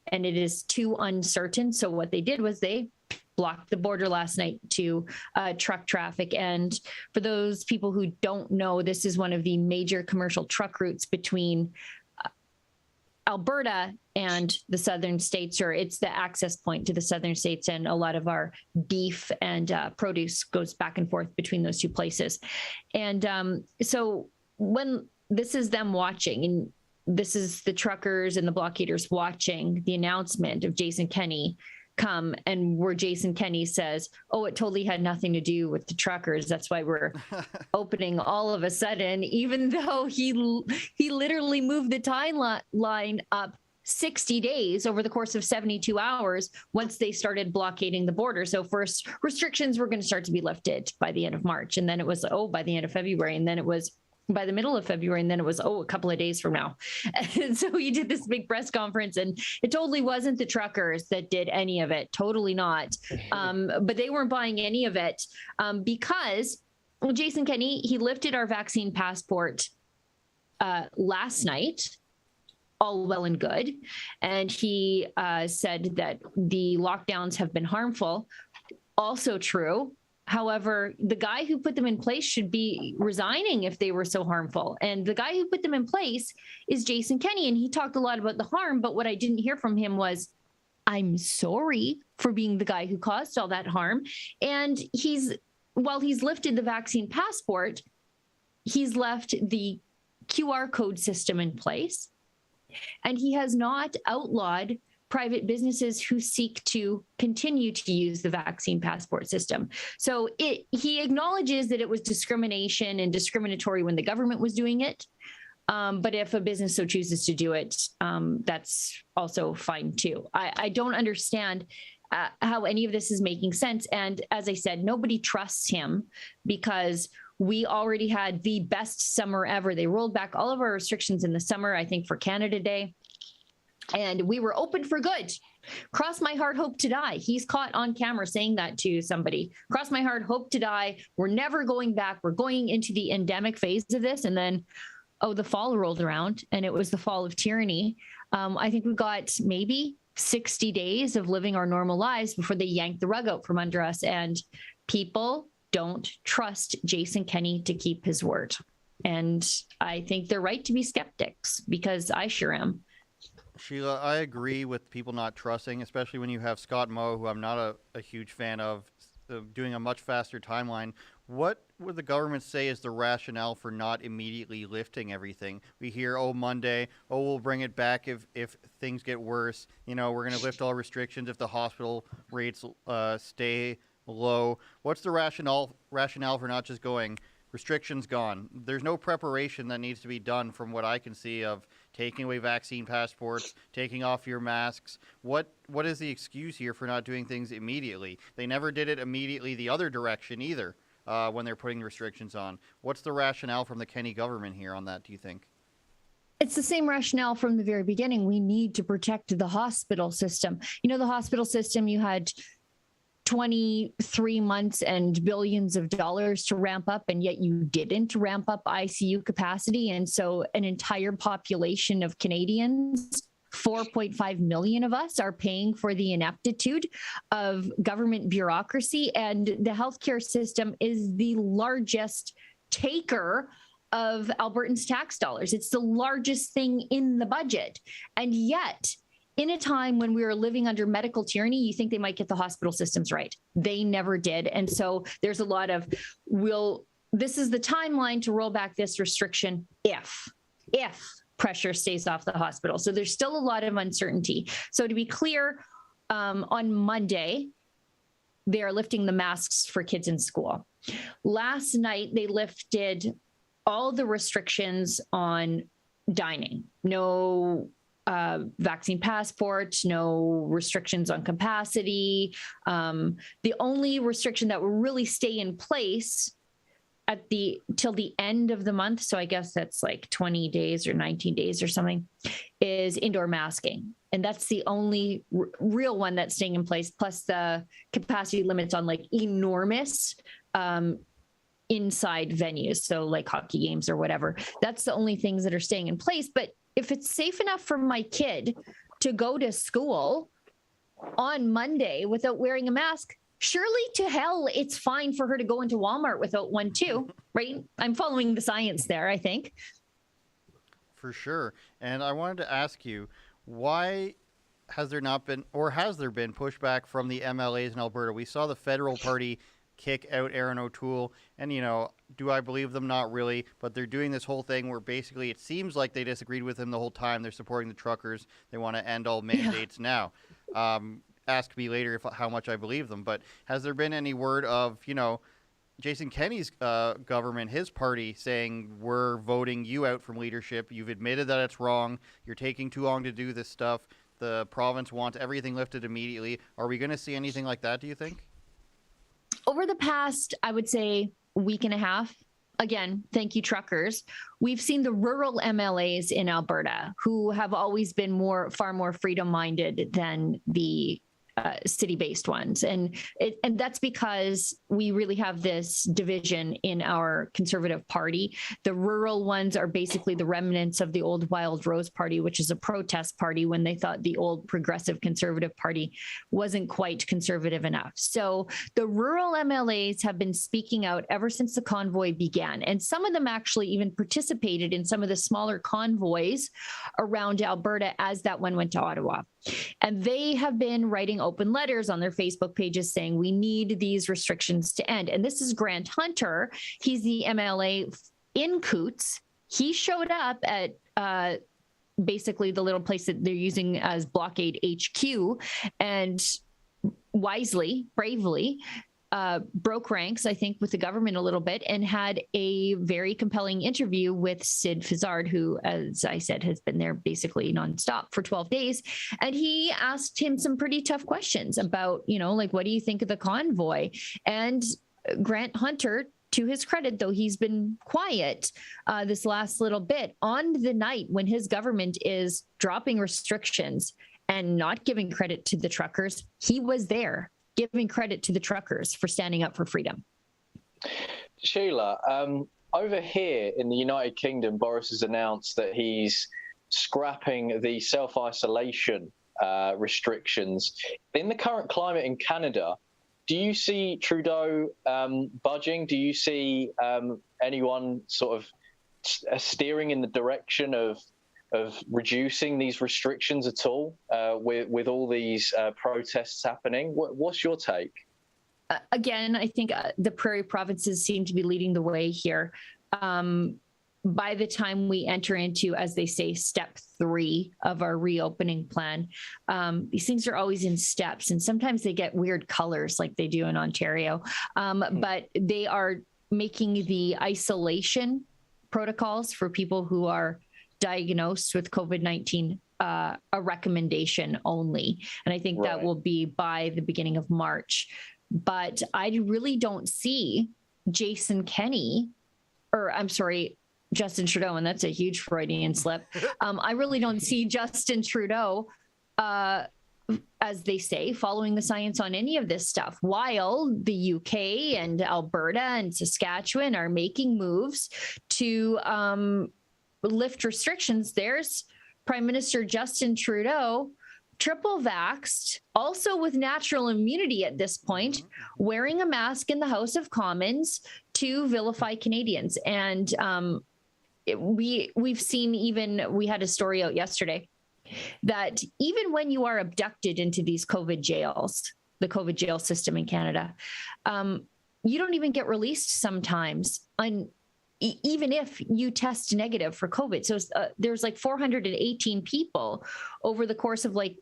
and it is too uncertain. So what they did was they blocked the border last night to truck traffic. And for those people who don't know, this is one of the major commercial truck routes between Alberta and the southern states, or it's the access point to the southern states. And a lot of our beef and produce goes back and forth between those two places. And so when this is them watching, and this is the truckers and the blockaders watching the announcement of Jason Kenney come, and where Jason Kenney says, oh, it totally had nothing to do with the truckers. That's why we're opening all of a sudden, even though he literally moved the timeline up 60 days over the course of 72 hours once they started blockading the border. So first restrictions were going to start to be lifted by the end of March. And then it was, by the end of February. And then it was by the middle of February, and then it was, a couple of days from now. And so he did this big press conference, and it totally wasn't the truckers that did any of it, totally not. But they weren't buying any of it because Jason Kenney, he lifted our vaccine passport last night, all well and good. And he said that the lockdowns have been harmful. Also true. However, the guy who put them in place should be resigning if they were so harmful. And the guy who put them in place is Jason Kenney. And he talked a lot about the harm, but what I didn't hear from him was, I'm sorry for being the guy who caused all that harm. And while he's lifted the vaccine passport, he's left the QR code system in place. And he has not outlawed private businesses who seek to continue to use the vaccine passport system. So he acknowledges that it was discrimination and discriminatory when the government was doing it. But if a business so chooses to do it, that's also fine too. I don't understand how any of this is making sense. And as I said, nobody trusts him because we already had the best summer ever. They rolled back all of our restrictions in the summer, I think for Canada Day. And we were open for good. Cross my heart, hope to die. He's caught on camera saying that to somebody. Cross my heart, hope to die. We're never going back. We're going into the endemic phase of this. And then, the fall rolled around and it was the fall of tyranny. I think we got maybe 60 days of living our normal lives before they yanked the rug out from under us. And people don't trust Jason Kenney to keep his word. And I think they're right to be skeptics because I sure am. Sheila, I agree with people not trusting, especially when you have Scott Moe, who I'm not a huge fan of, doing a much faster timeline. What would the government say is the rationale for not immediately lifting everything? We hear, Monday, we'll bring it back if things get worse. We're going to lift all restrictions if the hospital rates stay low. What's the rationale for not just going, restrictions gone? There's no preparation that needs to be done from what I can see of taking away vaccine passports, taking off your masks. What is the excuse here for not doing things immediately? They never did it immediately the other direction either when they're putting restrictions on. What's the rationale from the Kenney government here on that, do you think? It's the same rationale from the very beginning. We need to protect the hospital system. The hospital system, you had 23 months and billions of dollars to ramp up, and yet you didn't ramp up ICU capacity. And so an entire population of Canadians, 4.5 million of us, are paying for the ineptitude of government bureaucracy. And the healthcare system is the largest taker of Albertans' tax dollars. It's the largest thing in the budget. And yet, in a time when we were living under medical tyranny, you think they might get the hospital systems right. They never did. And so there's a lot of, this is the timeline to roll back this restriction if pressure stays off the hospital. So there's still a lot of uncertainty. So to be clear, on Monday, they are lifting the masks for kids in school. Last night, they lifted all the restrictions on dining. No vaccine passports, no restrictions on capacity. The only restriction that will really stay in place till the end of the month, so I guess that's like 20 days or 19 days or something, is indoor masking. And that's the only real one that's staying in place, plus the capacity limits on like enormous inside venues, so like hockey games or whatever. That's the only things that are staying in place. But if it's safe enough for my kid to go to school on Monday without wearing a mask, surely to hell it's fine for her to go into Walmart without one too, right? I'm following the science there, I think. For sure. And I wanted to ask you, why has there not been, or has there been pushback from the MLAs in Alberta? We saw the federal party kick out Aaron O'Toole, and do I believe them? Not really, but they're doing this whole thing where basically it seems like they disagreed with him the whole time. They're supporting the truckers. They want to end all mandates now. Ask me later how much I believe them, but has there been any word of, Jason Kenney's government, his party, saying we're voting you out from leadership? You've admitted that it's wrong. You're taking too long to do this stuff. The province wants everything lifted immediately. Are we going to see anything like that, do you think? Over the past, I would say, week and a half, again, thank you, truckers, we've seen the rural MLAs in Alberta who have always been far more freedom-minded than the city-based ones. And that's because we really have this division in our Conservative Party. The rural ones are basically the remnants of the old Wild Rose Party, which is a protest party when they thought the old Progressive Conservative Party wasn't quite conservative enough. So the rural MLAs have been speaking out ever since the convoy began. And some of them actually even participated in some of the smaller convoys around Alberta as that one went to Ottawa. And they have been writing open letters on their Facebook pages saying we need these restrictions to end. And this is Grant Hunter. He's the MLA in Coots. He showed up at basically the little place that they're using as Blockade HQ, and wisely, bravely, broke ranks, I think, with the government a little bit, and had a very compelling interview with Sid Fizzard, who, as I said, has been there basically nonstop for 12 days. And he asked him some pretty tough questions about, like, what do you think of the convoy? And Grant Hunter, to his credit, though he's been quiet this last little bit, on the night when his government is dropping restrictions and not giving credit to the truckers, he was there, giving credit to the truckers for standing up for freedom. Sheila, over here in the United Kingdom, Boris has announced that he's scrapping the self-isolation restrictions. In the current climate in Canada, do you see Trudeau budging? Do you see anyone sort of steering in the direction of reducing these restrictions at all with all these protests happening? What's your take? again, I think the prairie provinces seem to be leading the way here. By the time we enter into, as they say, step 3 of our reopening plan, these things are always in steps, and sometimes they get weird colors like they do in Ontario. But they are making the isolation protocols for people who are diagnosed with COVID-19 a recommendation only. And I think that will be by the beginning of March. But I really don't see Justin Trudeau, and that's a huge Freudian slip. I really don't see Justin Trudeau, as they say, following the science on any of this stuff, while the UK and Alberta and Saskatchewan are making moves to lift restrictions. There's Prime Minister Justin Trudeau, triple vaxxed, also with natural immunity at this point, wearing a mask in the House of Commons to vilify Canadians. And we've seen, we had a story out yesterday that even when you are abducted into these COVID jails, the COVID jail system in Canada, you don't even get released sometimes, even if you test negative for COVID. So there's like 418 people over the course of like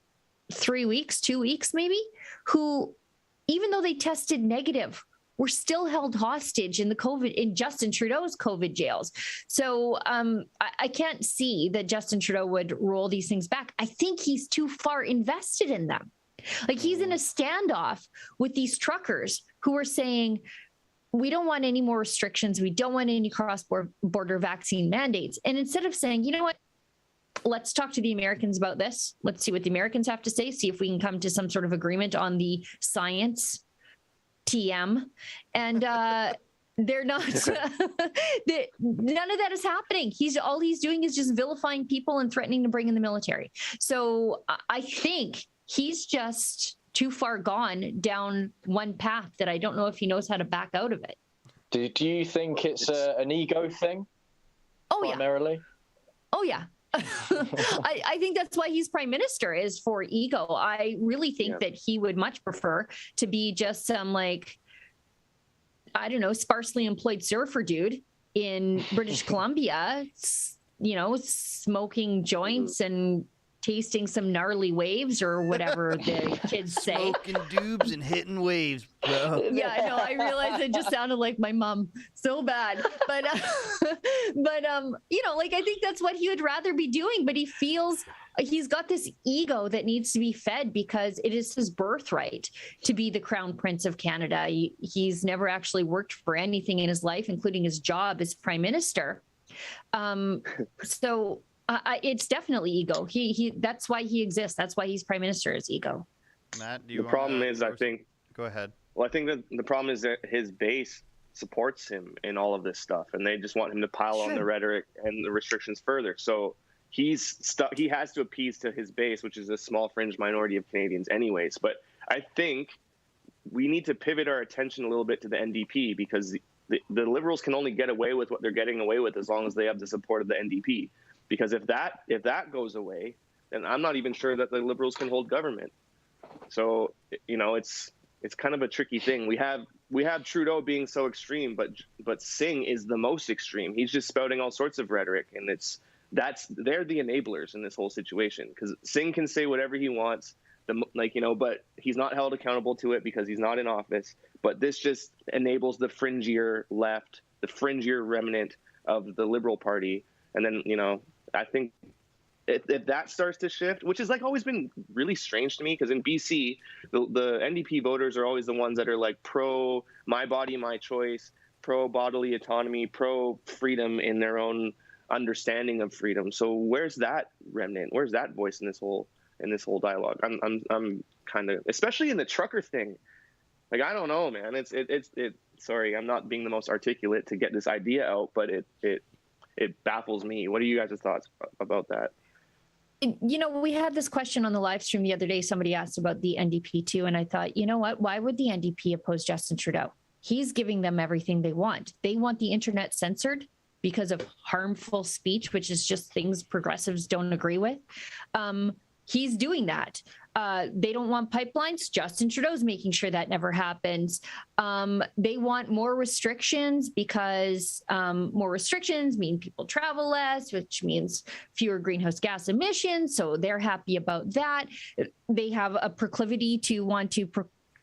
3 weeks, 2 weeks maybe, who, even though they tested negative, were still held hostage in Justin Trudeau's COVID jails. So I can't see that Justin Trudeau would roll these things back. I think he's too far invested in them. Like, he's in a standoff with these truckers who are saying, we don't want any more restrictions. We don't want any cross-border vaccine mandates. And instead of saying, you know what, let's talk to the Americans about this. Let's see what the Americans have to say, see if we can come to some sort of agreement on the science, TM. And they're not, none of that is happening. All he's doing is just vilifying people and threatening to bring in the military. So I think he's just too far gone down one path that I don't know if he knows how to back out of it. Do you think it's an ego thing? Oh, primarily? Yeah. Oh, yeah. I think that's why he's prime minister, is for ego. I really think that he would much prefer to be just some, like, I don't know, sparsely employed surfer dude in British Columbia, smoking joints and tasting some gnarly waves, or whatever the kids say. Smoking doobs and hitting waves, bro. Yeah, I know. I realized it just sounded like my mom so bad. But I think that's what he would rather be doing. But he feels he's got this ego that needs to be fed, because it is his birthright to be the Crown Prince of Canada. He's never actually worked for anything in his life, including his job as prime minister. So it's definitely ego. He that's why he exists. That's why he's prime minister, is ego. Matt, do you the problem is, I think. Go ahead. Well, I think that the problem is that his base supports him in all of this stuff, and they just want him to pile on the rhetoric and the restrictions further. So he has to appease to his base, which is a small fringe minority of Canadians anyways. But I think we need to pivot our attention a little bit to the NDP, because the Liberals can only get away with what they're getting away with as long as they have the support of the NDP. Because if that goes away, then I'm not even sure that the Liberals can hold government. So, it's kind of a tricky thing. We have Trudeau being so extreme, but Singh is the most extreme. He's just spouting all sorts of rhetoric, and they're the enablers in this whole situation, because Singh can say whatever he wants, but he's not held accountable to it because he's not in office. But this just enables the fringier left, the fringier remnant of the Liberal Party. And then, I think if that starts to shift, which is always been really strange to me, because in BC, the NDP voters are always the ones that are like pro my body, my choice, pro bodily autonomy, pro freedom in their own understanding of freedom. So where's that remnant? Where's that voice in this whole dialogue? I'm kind of, especially in the trucker thing. I don't know, man. It's sorry, I'm not being the most articulate to get this idea out, but it baffles me. What are you guys' thoughts about that? We had this question on the live stream the other day. Somebody asked about the NDP too. And I thought, you know what? Why would the NDP oppose Justin Trudeau? He's giving them everything they want. They want the internet censored because of harmful speech, which is just things progressives don't agree with. he's doing that. They don't want pipelines. Justin Trudeau's making sure that never happens. They want more restrictions because more restrictions mean people travel less, which means fewer greenhouse gas emissions. So they're happy about that. They have a proclivity to want to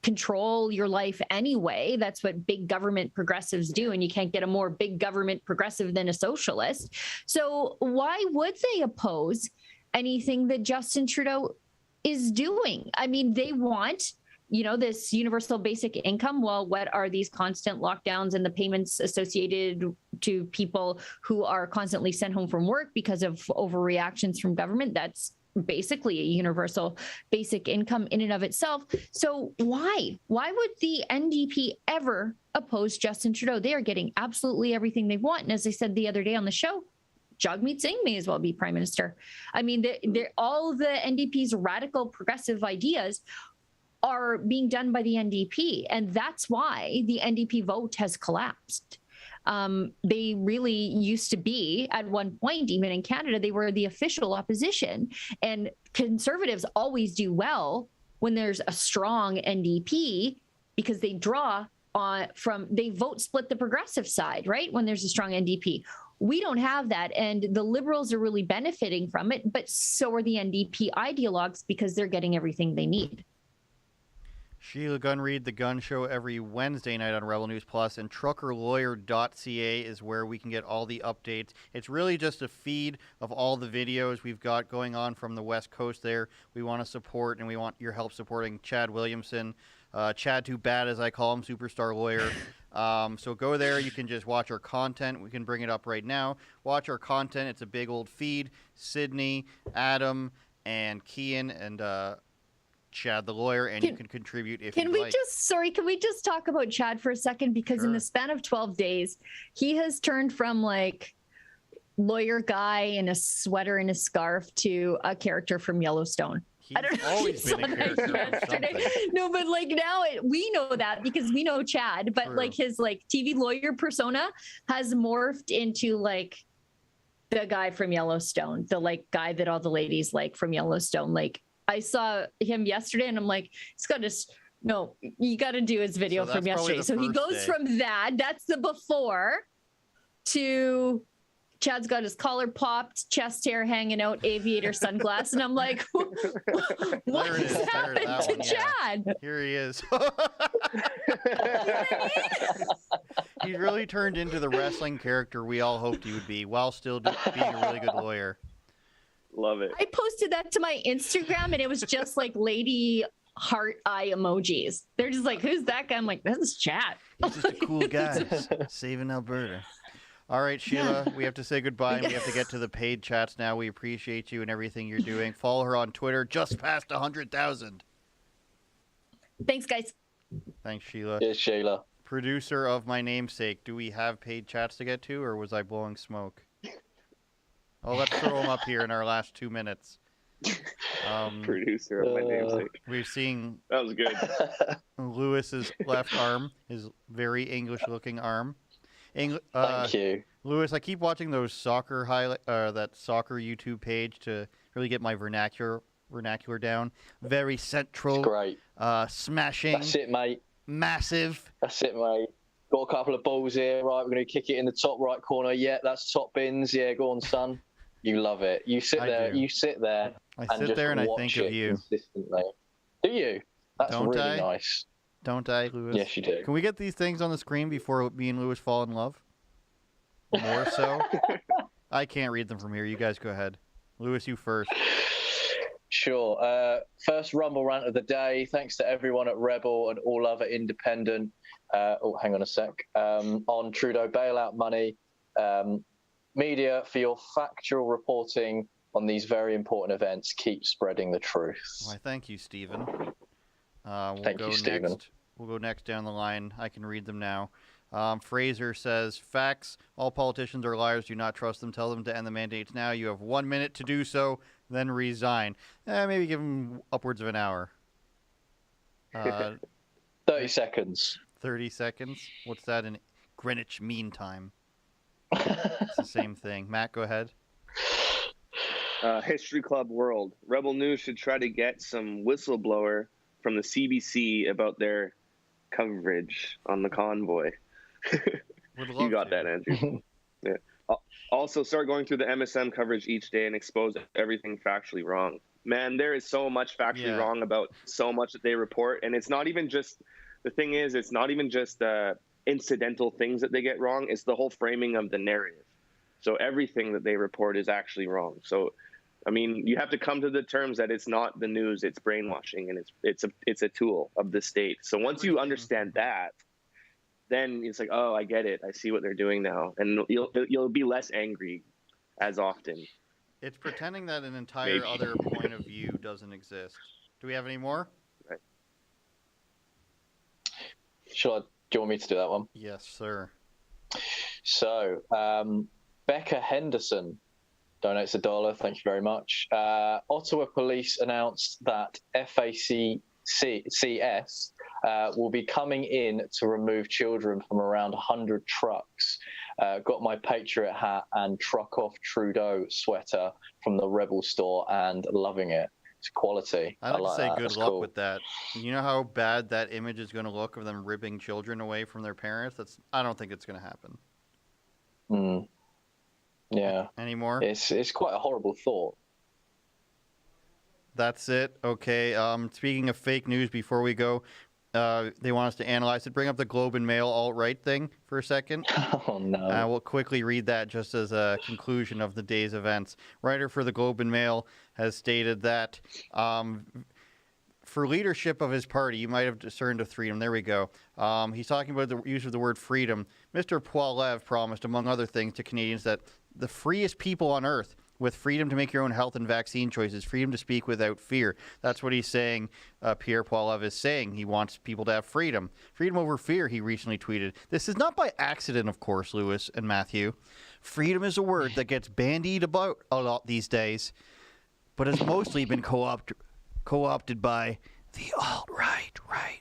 control your life anyway. That's what big government progressives do. And you can't get a more big government progressive than a socialist. So why would they oppose anything that Justin Trudeau is doing? I mean, they want, this universal basic income. Well, what are these constant lockdowns and the payments associated to people who are constantly sent home from work because of overreactions from government? That's basically a universal basic income in and of itself. So why would the NDP ever oppose Justin Trudeau? They are getting absolutely everything they want. And as I said the other day on the show, Jagmeet Singh may as well be prime minister. I mean, all the NDP's radical progressive ideas are being done by the NDP. And that's why the NDP vote has collapsed. They really used to be, at one point, even in Canada, they were the official opposition. And Conservatives always do well when there's a strong NDP because they draw they vote split the progressive side, right? When there's a strong NDP. We don't have that. And the Liberals are really benefiting from it, but so are the NDP ideologues because they're getting everything they need. Sheila Gunn-Reid, The Gun Show, every Wednesday night on Rebel News Plus, and truckerlawyer.ca is where we can get all the updates. It's really just a feed of all the videos we've got going on from the West Coast there. We want to support, and we want your help supporting Chad Williamson, Chad Too Bad, as I call him, superstar lawyer. So go there. You can just watch our content. We can bring it up right now. Watch our content. It's a big old feed. Sydney, Adam, and Kian, and Chad the lawyer, and you can contribute if you like. Can we just talk about Chad for a second? Because in the span of 12 days, he has turned from like lawyer guy in a sweater and a scarf to a character from Yellowstone. He's always been a character yesterday. No, but like now we know that because we know Chad, but like his like TV lawyer persona has morphed into like the guy from Yellowstone, the like guy that all the ladies like from Yellowstone. Like I saw him yesterday and I'm like, you got to do his video from yesterday. So he goes from that's the before, to Chad's got his collar popped, chest hair hanging out, aviator sunglass. And I'm like, what has happened to Chad? Yeah. Here he is. He really turned into the wrestling character we all hoped he would be while still being a really good lawyer. Love it. I posted that to my Instagram and it was just like lady heart eye emojis. They're just like, who's that guy? I'm like, this is Chad. He's just a cool guy saving Alberta. All right, Sheila, we have to say goodbye. And we have to get to the paid chats now. We appreciate you and everything you're doing. Follow her on Twitter, just past 100,000. Thanks, guys. Thanks, Sheila. Yes, Sheila. Producer of my namesake. Do we have paid chats to get to, or was I blowing smoke? Oh, let's throw them up here in our last 2 minutes. Producer of my namesake. We're seeing that was good. Lewis's left arm, his very English-looking arm. Thank you, Lewis. I keep watching those soccer that soccer YouTube page to really get my vernacular down. Very central. It's great. Smashing. That's it, mate. Massive. That's it, mate. Got a couple of balls here. Right, we're going to kick it in the top right corner. Yeah, that's top bins. Yeah, go on, son. You love it. You sit there. Do. You sit there. I sit there and I think of you. Consistently. Do you? That's really nice. Don't I, Lewis? Yes, you do. Can we get these things on the screen before me and Lewis fall in love? More so? I can't read them from here. You guys go ahead. Lewis, you first. Sure. First Rumble rant of the day. Thanks to everyone at Rebel and all other independent. Hang on a sec. On Trudeau bailout money. Media, for your factual reporting on these very important events. Keep spreading the truth. Why, thank you, Stephen. Thank you, Stephen. We'll go next down the line. I can read them now. Fraser says, facts. All politicians are liars. Do not trust them. Tell them to end the mandates now. You have 1 minute to do so, then resign. Maybe give them upwards of an hour. 30 seconds. 30 seconds? What's that in Greenwich Mean Time? It's the same thing. Matt, go ahead. History Club World. Rebel News should try to get some whistleblower from the CBC about their coverage on the convoy. You got that, Andrew. Yeah. Also, start going through the MSM coverage each day and expose everything factually wrong. Man, there is so much factually wrong about so much that they report, and it's not even just. The thing is, it's not even just incidental things that they get wrong. It's the whole framing of the narrative. So everything that they report is actually wrong. So, I mean, you have to come to the terms that it's not the news, it's brainwashing, and it's a tool of the state. So once you understand that, then it's like, oh, I get it. I see what they're doing now, and you'll be less angry as often. It's pretending that an entire other point of view doesn't exist. Do we have any more? Right. Do you want me to do that one? Yes, sir. So, Becca Henderson donates $1. Thank you very much. Ottawa police announced that FACCS will be coming in to remove children from around 100 trucks. Got my Patriot hat and Truck Off Trudeau sweater from the Rebel store and loving it. It's quality. I'd like to say that. good That's luck cool. with that. You know how bad that image is going to look of them ripping children away from their parents? I don't think it's going to happen. Yeah. Any more? It's quite a horrible thought. That's it. Okay. Speaking of fake news, before we go, they want us to analyze it. Bring up the Globe and Mail alt-right thing for a second. Oh, no. We'll quickly read that just as a conclusion of the day's events. Writer for the Globe and Mail has stated that for leadership of his party, you might have discerned of freedom. There we go. He's talking about the use of the word freedom. Mr. Poilievre promised, among other things, to Canadians that the freest people on earth, with freedom to make your own health and vaccine choices, freedom to speak without fear. That's what he's saying. Pierre Poilievre is saying. He wants people to have freedom. Freedom over fear, he recently tweeted. This is not by accident, of course, Lewis and Matthew. Freedom is a word that gets bandied about a lot these days, but has mostly been co-opted by the alt-right, right.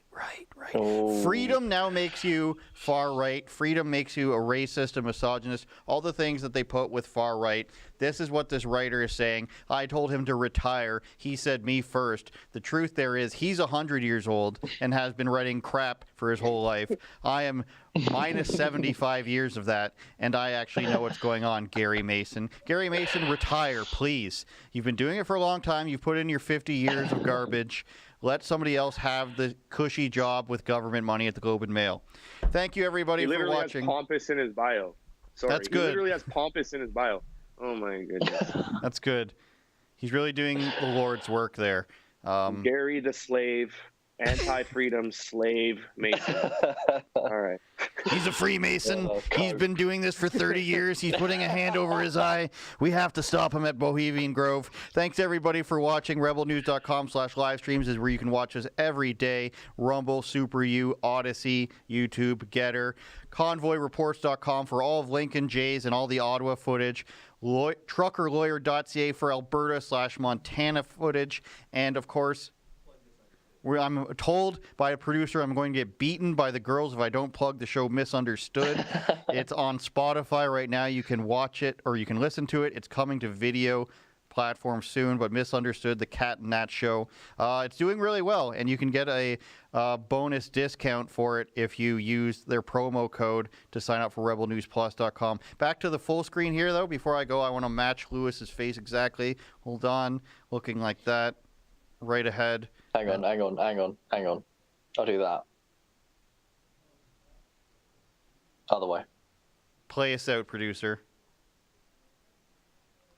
Oh. Freedom now makes you far right. Freedom makes you a racist, a misogynist, all the things that they put with far right. This is what this writer is saying. I told him to retire. He said me first. The truth there is he's 100 years old and has been writing crap for his whole life. I am minus 75 years of that, and I actually know what's going on, Gary Mason. Gary Mason, retire, please. You've been doing it for a long time. You've put in your 50 years of garbage. Let somebody else have the cushy job with government money at the Globe and Mail. Thank you, everybody, for watching. He literally has pompous in his bio. Sorry. That's good. He literally has pompous in his bio. Oh, my goodness. That's good. He's really doing the Lord's work there. Gary the slave, anti-freedom slave Mason. All right. He's a Freemason. He's been doing this for 30 years. He's putting a hand over his eye. We have to stop him at Bohemian Grove. Thanks, everybody, for watching. rebelnews.com/livestreams is where you can watch us every day. Rumble, Super U, Odyssey, YouTube, Getter. Convoyreports.com for all of Lincoln Jay's and all the Ottawa footage. Truckerlawyer.ca for Alberta/Montana footage. And, of course, I'm told by a producer I'm going to get beaten by the girls if I don't plug the show Misunderstood. It's on Spotify right now. You can watch it or you can listen to it. It's coming to video platform soon, but Misunderstood, the Cat and Nat show. It's doing really well, and you can get a bonus discount for it if you use their promo code to sign up for rebelnewsplus.com. Back to the full screen here, though. Before I go, I want to match Lewis's face exactly. Hold on. Looking like that. Right ahead. Hang on. I'll do that. Other way. Play us out, producer.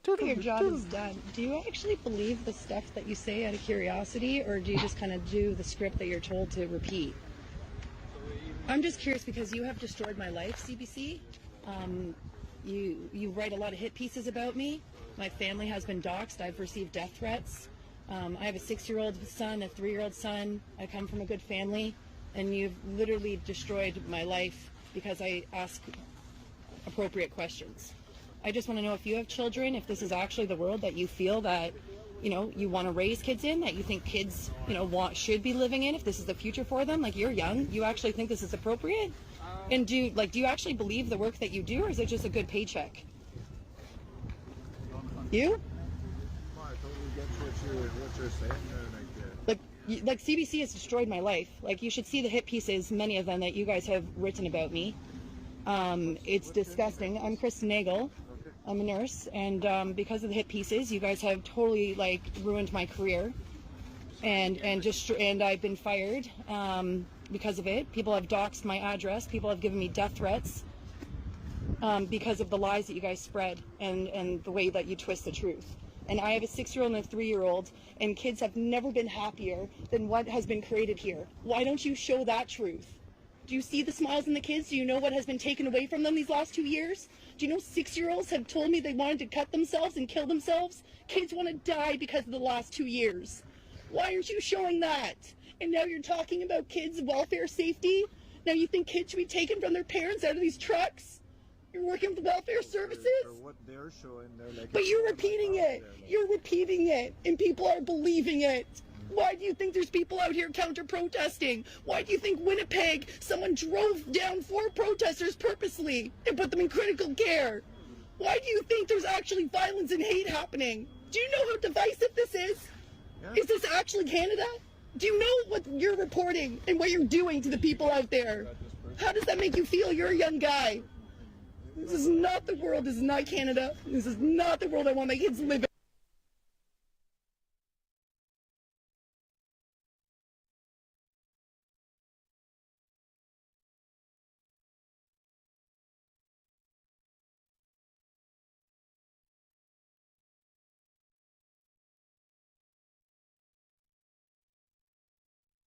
Your job is done. Do you actually believe the stuff that you say out of curiosity, or do you just kind of do the script that you're told to repeat? I'm just curious because you have destroyed my life, CBC. You write a lot of hit pieces about me. My family has been doxxed. I've received death threats. I have a 6-year-old son, a 3-year-old son. I come from a good family, and you've literally destroyed my life because I ask appropriate questions. I just want to know if you have children, if this is actually the world that you feel that, you want to raise kids in, that you think kids, should be living in, if this is the future for them. Like, you're young, you actually think this is appropriate? And do you actually believe the work that you do, or is it just a good paycheck? You? get what you're saying there, like CBC has destroyed my life. Like, you should see the hit pieces, many of them that you guys have written about me. It's disgusting. I'm Kristen Nagel. I'm a nurse, and because of the hit pieces, you guys have totally like ruined my career, and I've been fired because of it. People have doxed my address. People have given me death threats because of the lies that you guys spread and the way that you twist the truth. And I have a 6-year-old and a 3-year-old, and kids have never been happier than what has been created here. Why don't you show that truth? Do you see the smiles in the kids? Do you know what has been taken away from them these last 2 years? Do you know 6-year-olds have told me they wanted to cut themselves and kill themselves? Kids want to die because of the last 2 years. Why aren't you showing that? And now you're talking about kids' welfare safety? Now you think kids should be taken from their parents out of these trucks? You're working with the welfare services? For what they're showing, they're like, but you're repeating it. You're repeating it, and people are believing it. Why do you think there's people out here counter-protesting? Why do you think Winnipeg, someone drove down 4 protesters purposely and put them in critical care? Why do you think there's actually violence and hate happening? Do you know how divisive this is? Yeah. Is this actually Canada? Do you know what you're reporting and what you're doing to the people out there? How does that make you feel? You're a young guy. This is not the world. This is not Canada. This is not the world I want my kids to live in.